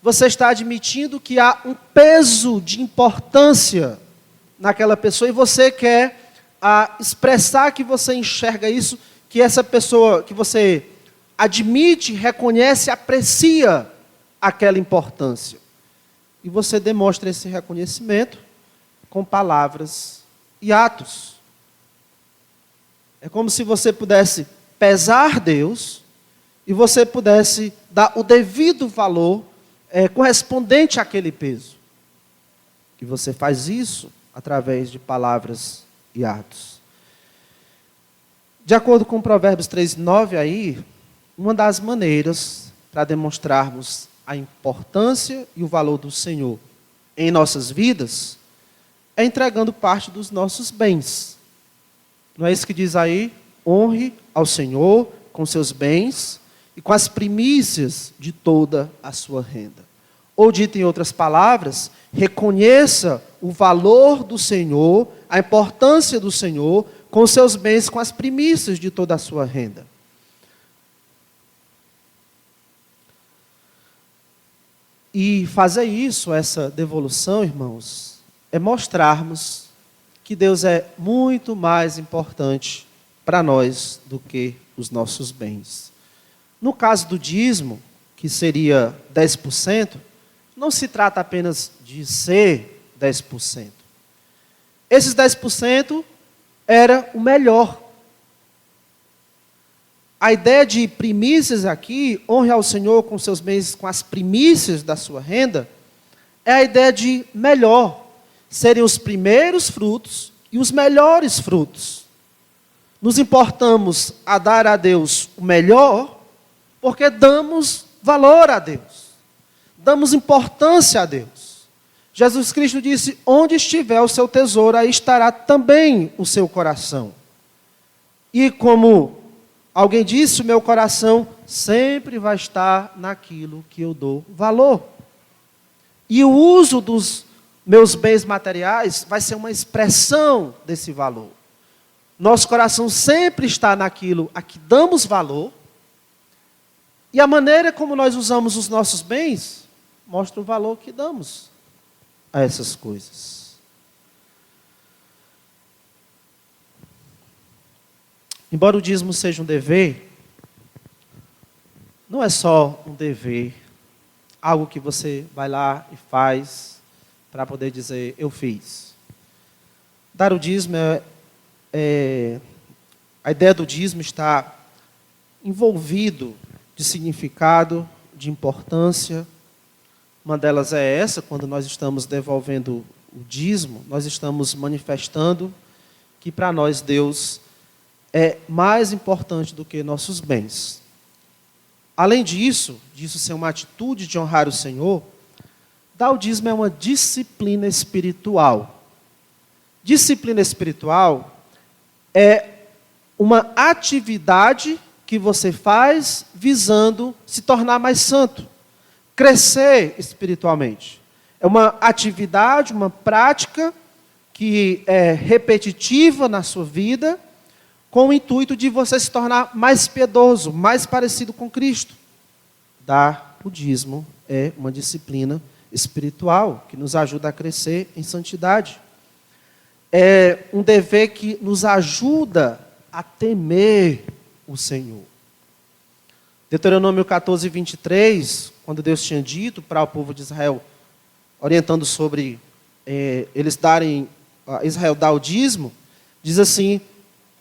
você está admitindo que há um peso de importância naquela pessoa e você quer expressar que você enxerga isso, que essa pessoa que você admite, reconhece, aprecia aquela importância. E você demonstra esse reconhecimento com palavras e atos. É como se você pudesse pesar Deus e você pudesse dar o devido valor correspondente àquele peso. E você faz isso através de palavras e atos. De acordo com Provérbios 3:9 aí, uma das maneiras para demonstrarmos a importância e o valor do Senhor em nossas vidas é entregando parte dos nossos bens. Não é isso que diz aí? Honre ao Senhor com seus bens e com as primícias de toda a sua renda. Ou dito em outras palavras, reconheça o valor do Senhor, a importância do Senhor com seus bens, com as primícias de toda a sua renda. E fazer isso, essa devolução, irmãos, é mostrarmos que Deus é muito mais importante para nós do que os nossos bens. No caso do dízimo, que seria 10%, não se trata apenas de ser 10%. Esses 10% era o melhor. A ideia de primícias aqui, honre ao Senhor com seus bens, com as primícias da sua renda, é a ideia de melhor. Serem os primeiros frutos e os melhores frutos. Nos importamos a dar a Deus o melhor, porque damos valor a Deus. Damos importância a Deus. Jesus Cristo disse, onde estiver o seu tesouro, aí estará também o seu coração. E como alguém disse, o meu coração sempre vai estar naquilo que eu dou valor. E o uso dos meus bens materiais vai ser uma expressão desse valor. Nosso coração sempre está naquilo a que damos valor. E a maneira como nós usamos os nossos bens mostra o valor que damos a essas coisas. Embora o dízimo seja um dever, não é só um dever, algo que você vai lá e faz para poder dizer, eu fiz. Dar o dízimo a ideia do dízimo está envolvido de significado, de importância. Uma delas é essa, quando nós estamos devolvendo o dízimo, nós estamos manifestando que para nós Deus é mais importante do que nossos bens. Além disso ser uma atitude de honrar o Senhor, dar o dízimo é uma disciplina espiritual. Disciplina espiritual é uma atividade que você faz visando se tornar mais santo, crescer espiritualmente. É uma atividade, uma prática que é repetitiva na sua vida, com o intuito de você se tornar mais piedoso, mais parecido com Cristo. Dar o dízimo é uma disciplina espiritual que nos ajuda a crescer em santidade. É um dever que nos ajuda a temer o Senhor. Deuteronômio 14:23, quando Deus tinha dito para o povo de Israel, orientando sobre eles darem, Israel dar o dízimo, diz assim,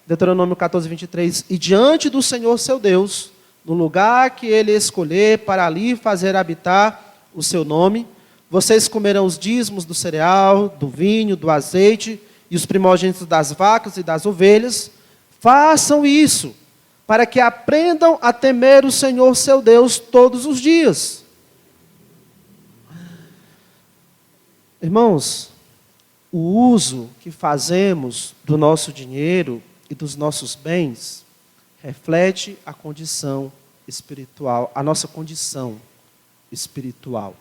Deuteronômio 14:23, e diante do Senhor seu Deus, no lugar que ele escolher para ali fazer habitar o seu nome, vocês comerão os dízimos do cereal, do vinho, do azeite e os primogênitos das vacas e das ovelhas. Façam isso, para que aprendam a temer o Senhor seu Deus todos os dias. Irmãos, o uso que fazemos do nosso dinheiro e dos nossos bens reflete a condição espiritual, a nossa condição espiritual.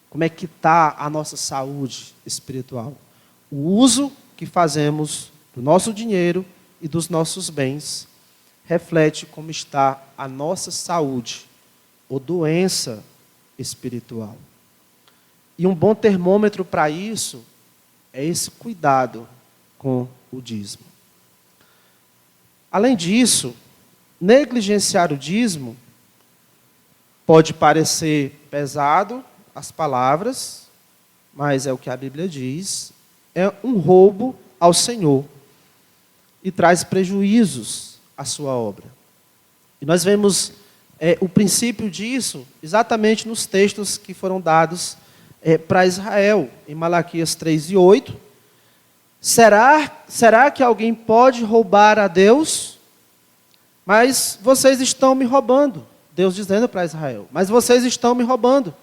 Como é que está a nossa saúde espiritual? O uso que fazemos do nosso dinheiro e dos nossos bens reflete como está a nossa saúde ou doença espiritual. E um bom termômetro para isso é esse cuidado com o dízimo. Além disso, negligenciar o dízimo pode parecer pesado as palavras, mas é o que a Bíblia diz, é um roubo ao Senhor e traz prejuízos à sua obra. E nós vemos o princípio disso exatamente nos textos que foram dados para Israel, em Malaquias 3:8. Será que alguém pode roubar a Deus? Mas vocês estão me roubando. Deus dizendo para Israel, mas vocês estão me roubando.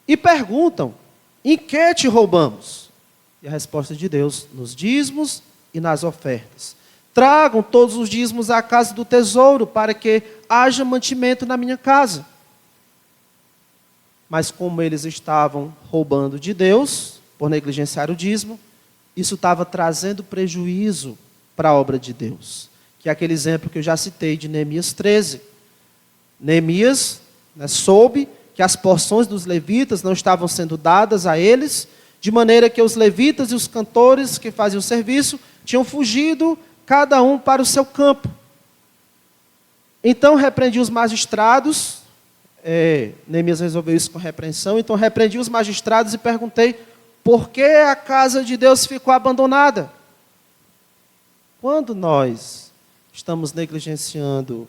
E perguntam, em que te roubamos? E a resposta de Deus, nos dízimos e nas ofertas. Tragam todos os dízimos à casa do tesouro, para que haja mantimento na minha casa. Mas como eles estavam roubando de Deus, por negligenciar o dízimo, isso estava trazendo prejuízo para a obra de Deus. Que é aquele exemplo que eu já citei de Neemias 13. Neemias soube que as porções dos levitas não estavam sendo dadas a eles, de maneira que os levitas e os cantores que faziam o serviço tinham fugido, cada um para o seu campo. Então repreendi os magistrados, Neemias resolveu isso com repreensão, então repreendi os magistrados e perguntei, por que a casa de Deus ficou abandonada? Quando nós estamos negligenciando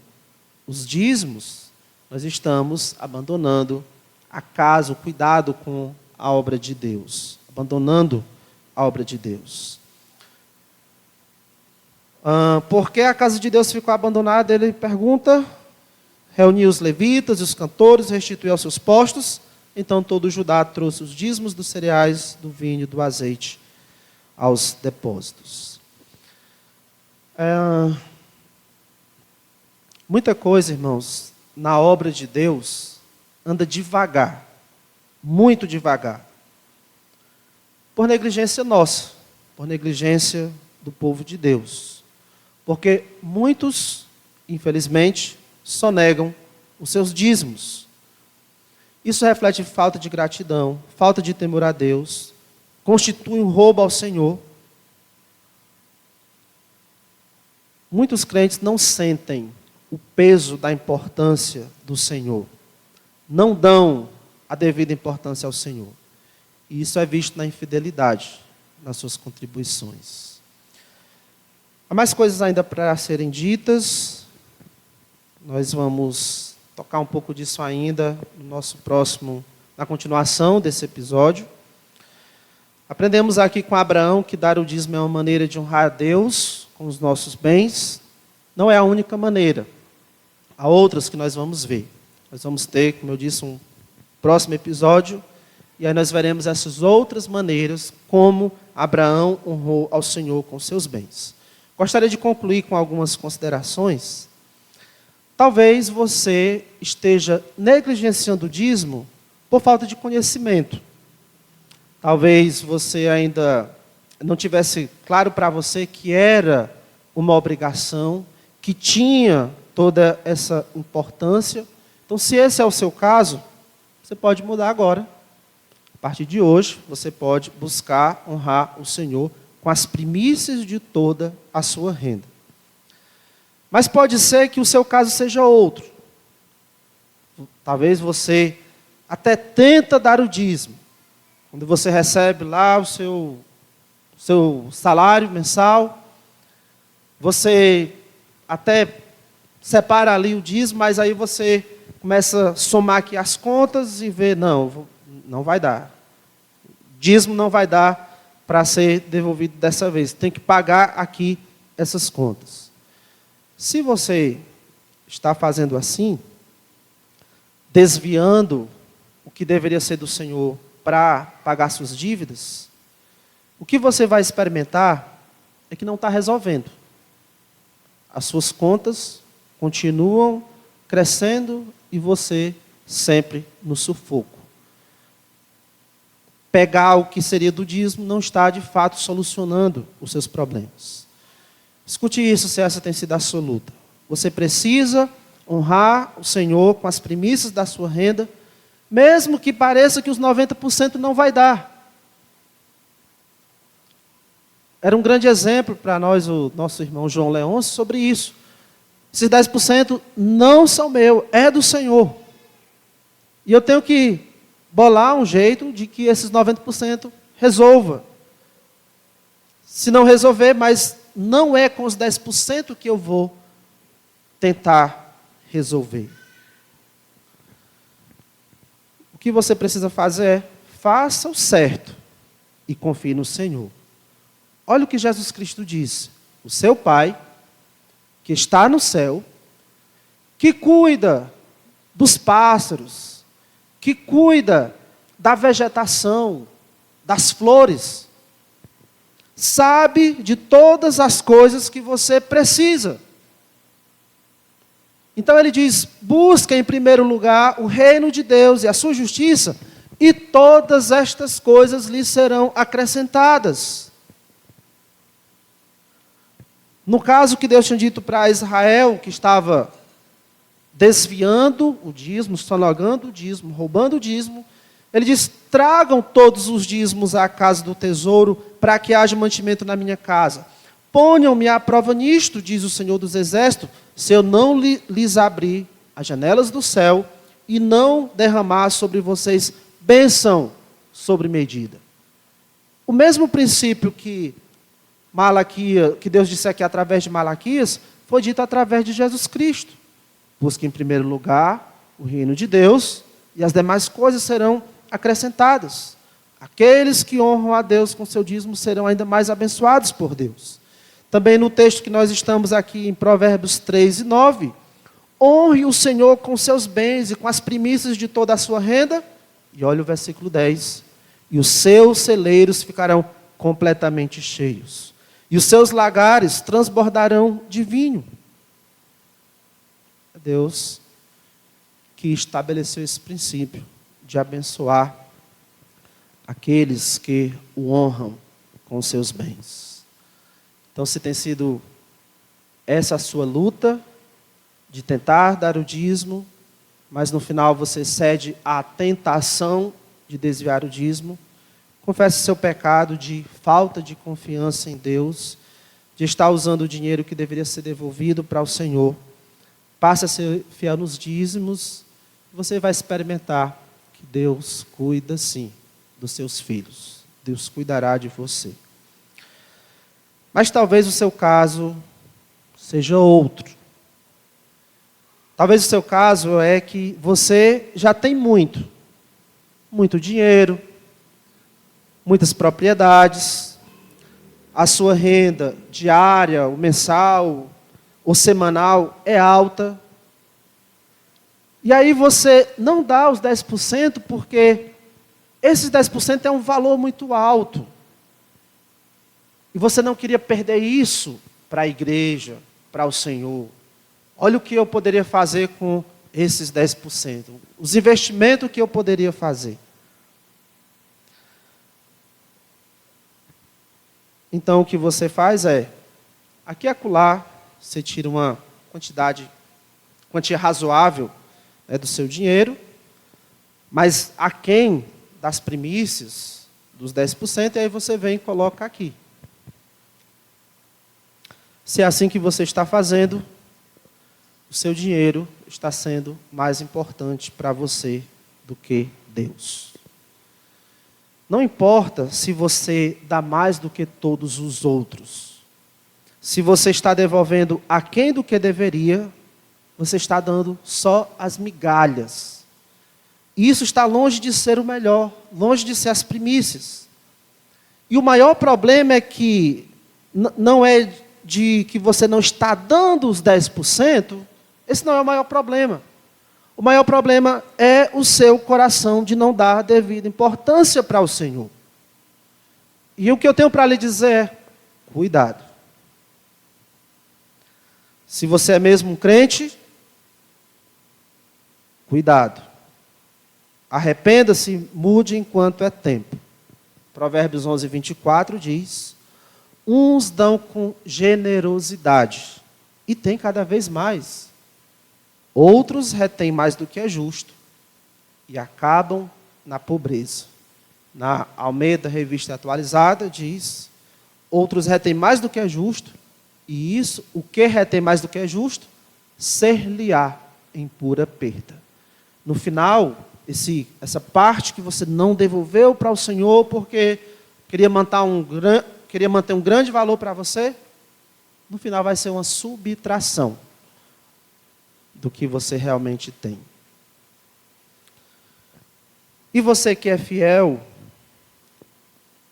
os dízimos, nós estamos abandonando a casa, o cuidado com a obra de Deus, abandonando a obra de Deus. Por que a casa de Deus ficou abandonada? Ele pergunta, reuniu os levitas e os cantores, restituiu aos seus postos. Então todo Judá trouxe os dízimos dos cereais, do vinho e do azeite aos depósitos. Muita coisa, irmãos, na obra de Deus anda devagar, muito devagar. Por negligência nossa, por negligência do povo de Deus. Porque muitos, infelizmente, sonegam os seus dízimos. Isso reflete falta de gratidão, falta de temor a Deus, constitui um roubo ao Senhor. Muitos crentes não sentem o peso da importância do Senhor. Não dão a devida importância ao Senhor. E isso é visto na infidelidade, nas suas contribuições. Há mais coisas ainda para serem ditas. Nós vamos tocar um pouco disso ainda no nosso próximo, na continuação desse episódio. Aprendemos aqui com Abraão que dar o dízimo é uma maneira de honrar a Deus com os nossos bens. Não é a única maneira. Há outras que nós vamos ver. Nós vamos ter, como eu disse, um próximo episódio. E aí nós veremos essas outras maneiras como Abraão honrou ao Senhor com seus bens. Gostaria de concluir com algumas considerações. Talvez você esteja negligenciando o dízimo por falta de conhecimento. Talvez você ainda não tivesse claro para você que era uma obrigação, que tinha toda essa importância. Então, se esse é o seu caso, você pode mudar agora. A partir de hoje, você pode buscar honrar o Senhor com as primícias de toda a sua renda. Mas pode ser que o seu caso seja outro. Talvez você até tenta dar o dízimo. Quando você recebe lá o seu salário mensal, você até separa ali o dízimo, mas aí você começa a somar aqui as contas e vê, não vai dar. Dízimo não vai dar para ser devolvido dessa vez. Tem que pagar aqui essas contas. Se você está fazendo assim, desviando o que deveria ser do Senhor para pagar suas dívidas, o que você vai experimentar é que não está resolvendo. As suas contas continuam crescendo e você sempre no sufoco. Pegar o que seria do dízimo não está, de fato, solucionando os seus problemas. Escute isso, se essa tem sido absoluta. Você precisa honrar o Senhor com as primícias da sua renda, mesmo que pareça que os 90% não vai dar. Era um grande exemplo para nós, o nosso irmão João Leôncio, sobre isso. Esses 10% não são meu, é do Senhor. E eu tenho que bolar um jeito de que esses 90% resolva. Se não resolver, mas não é com os 10% que eu vou tentar resolver. que você precisa fazer é, faça o certo e confie no Senhor. Olha o que Jesus Cristo disse. O seu Pai, que está no céu, que cuida dos pássaros, que cuida da vegetação, das flores, sabe de todas as coisas que você precisa. Então ele diz, busca em primeiro lugar o reino de Deus e a sua justiça, e todas estas coisas lhe serão acrescentadas. No caso que Deus tinha dito para Israel, que estava desviando o dízimo, sonogando o dízimo, roubando o dízimo, ele diz, tragam todos os dízimos à casa do tesouro, para que haja mantimento na minha casa. Ponham-me à prova nisto, diz o Senhor dos Exércitos, se eu não lhes abrir as janelas do céu e não derramar sobre vocês bênção sobre medida. O mesmo princípio que Deus disse aqui através de Malaquias, foi dito através de Jesus Cristo. Busque em primeiro lugar o reino de Deus e as demais coisas serão acrescentadas. Aqueles que honram a Deus com seu dízimo serão ainda mais abençoados por Deus. Também no texto que nós estamos aqui em Provérbios 3 e 9, honre o Senhor com seus bens e com as primícias de toda a sua renda. E olha o versículo 10. E os seus celeiros ficarão completamente cheios. E os seus lagares transbordarão de vinho. É Deus que estabeleceu esse princípio de abençoar aqueles que o honram com seus bens. Então, se tem sido essa a sua luta de tentar dar o dízimo, mas no final você cede à tentação de desviar o dízimo, confesse seu pecado de falta de confiança em Deus, de estar usando o dinheiro que deveria ser devolvido para o Senhor. Passe a ser fiel nos dízimos, você vai experimentar que Deus cuida sim dos seus filhos. Deus cuidará de você. Mas talvez o seu caso seja outro. Talvez o seu caso é que você já tem muito dinheiro, muitas propriedades, a sua renda diária, ou mensal, ou semanal é alta. E aí você não dá os 10% porque esses 10% é um valor muito alto. E você não queria perder isso para a igreja, para o Senhor. Olha o que eu poderia fazer com esses 10%. Os investimentos que eu poderia fazer. Então o que você faz é, aqui e acolá, você tira uma quantia razoável do seu dinheiro, mas aquém das primícias, dos 10%, e aí você vem e coloca aqui. Se é assim que você está fazendo, o seu dinheiro está sendo mais importante para você do que Deus. Não importa se você dá mais do que todos os outros. Se você está devolvendo aquém do que deveria, você está dando só as migalhas. E isso está longe de ser o melhor, longe de ser as primícias. E o maior problema é que não é de que você não está dando os 10%, esse não é o maior problema. O maior problema é o seu coração de não dar a devida importância para o Senhor. E o que eu tenho para lhe dizer é, cuidado. Se você é mesmo um crente, cuidado. Arrependa-se, mude enquanto é tempo. Provérbios 11, 24 diz, uns dão com generosidade, e tem cada vez mais. Outros retêm mais do que é justo, e acabam na pobreza. Na Almeida Revista Atualizada diz, outros retêm mais do que é justo, e isso, o que retém mais do que é justo, ser-lhe-á em pura perda. No final, essa parte que você não devolveu para o Senhor porque queria manter um grande valor para você, no final vai ser uma subtração do que você realmente tem. E você que é fiel,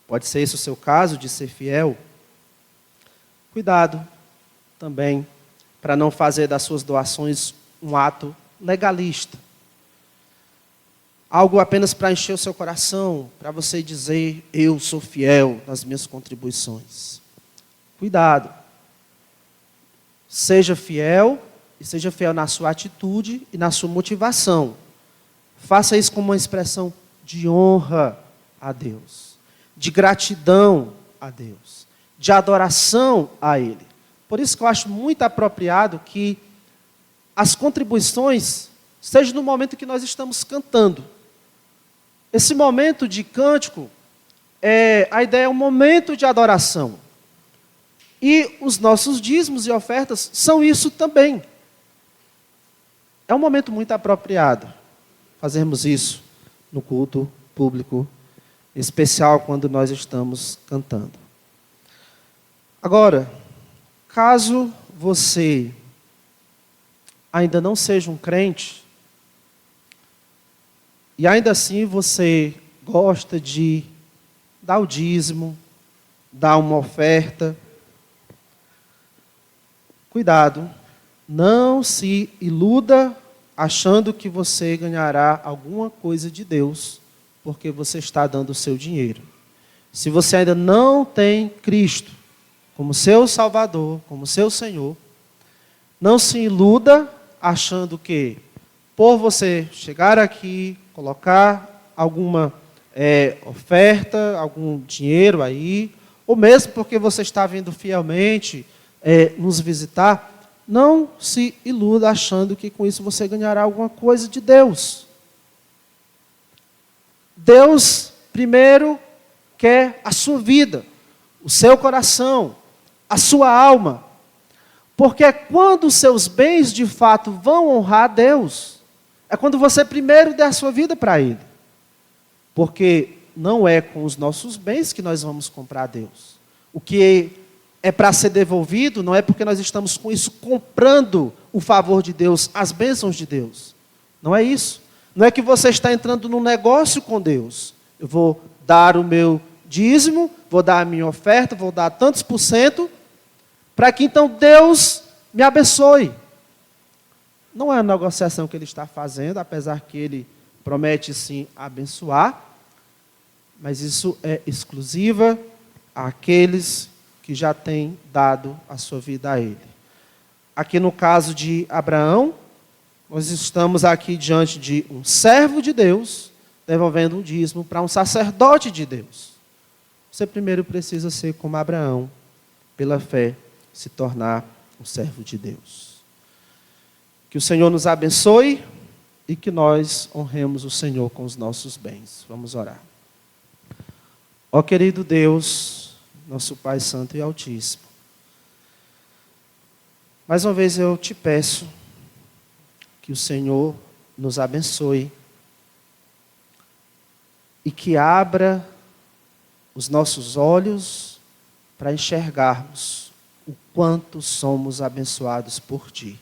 pode ser esse o seu caso de ser fiel, cuidado também para não fazer das suas doações um ato legalista. Algo apenas para encher o seu coração, para você dizer, eu sou fiel nas minhas contribuições. Cuidado. Seja fiel, e seja fiel na sua atitude e na sua motivação. Faça isso como uma expressão de honra a Deus, de gratidão a Deus, de adoração a Ele. Por isso que eu acho muito apropriado que as contribuições sejam no momento que nós estamos cantando. Esse momento de cântico, a ideia é um momento de adoração. E os nossos dízimos e ofertas são isso também. É um momento muito apropriado fazermos isso no culto público, em especial quando nós estamos cantando. Agora, caso você ainda não seja um crente, e ainda assim você gosta de dar o dízimo, dar uma oferta, cuidado, não se iluda achando que você ganhará alguma coisa de Deus, porque você está dando o seu dinheiro. Se você ainda não tem Cristo como seu Salvador, como seu Senhor, não se iluda achando que, por você chegar aqui, colocar alguma oferta, algum dinheiro aí, ou mesmo porque você está vindo fielmente nos visitar, não se iluda achando que com isso você ganhará alguma coisa de Deus. Deus, primeiro, quer a sua vida, o seu coração, a sua alma. Porque é quando os seus bens, de fato, vão honrar a Deus. É quando você primeiro der a sua vida para Ele. Porque não é com os nossos bens que nós vamos comprar a Deus. O que é para ser devolvido, não é porque nós estamos com isso comprando o favor de Deus, as bênçãos de Deus. Não é isso. Não é que você está entrando num negócio com Deus. Eu vou dar o meu dízimo, vou dar a minha oferta, vou dar tantos por cento, para que então Deus me abençoe. Não é a negociação que Ele está fazendo, apesar que Ele promete sim abençoar, mas isso é exclusiva àqueles que já tem dado a sua vida a Ele. Aqui no caso de Abraão, nós estamos aqui diante de um servo de Deus, devolvendo um dízimo para um sacerdote de Deus. Você primeiro precisa ser como Abraão, pela fé, se tornar um servo de Deus. Que o Senhor nos abençoe e que nós honremos o Senhor com os nossos bens. Vamos orar. Ó querido Deus, nosso Pai Santo e Altíssimo, mais uma vez eu te peço que o Senhor nos abençoe e que abra os nossos olhos para enxergarmos o quanto somos abençoados por Ti.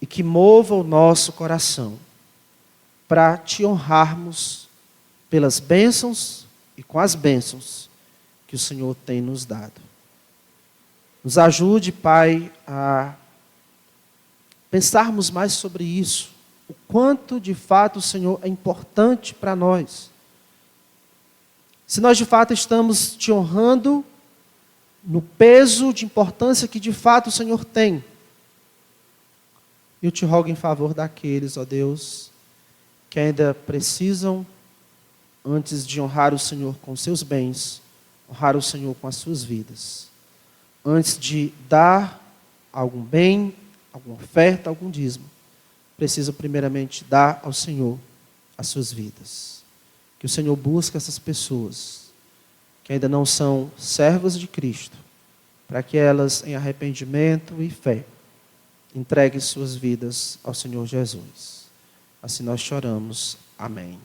E que mova o nosso coração para Te honrarmos pelas bênçãos e com as bênçãos que o Senhor tem nos dado. Nos ajude, Pai, a pensarmos mais sobre isso. O quanto, de fato, o Senhor é importante para nós. Se nós, de fato, estamos Te honrando no peso de importância que, de fato, o Senhor tem. Eu Te rogo em favor daqueles, ó Deus, que ainda precisam, antes de honrar o Senhor com seus bens, honrar o Senhor com as suas vidas. Antes de dar algum bem, alguma oferta, algum dízimo, precisa primeiramente dar ao Senhor as suas vidas. Que o Senhor busque essas pessoas que ainda não são servas de Cristo, para que elas, em arrependimento e fé, entreguem suas vidas ao Senhor Jesus. Assim nós choramos. Amém.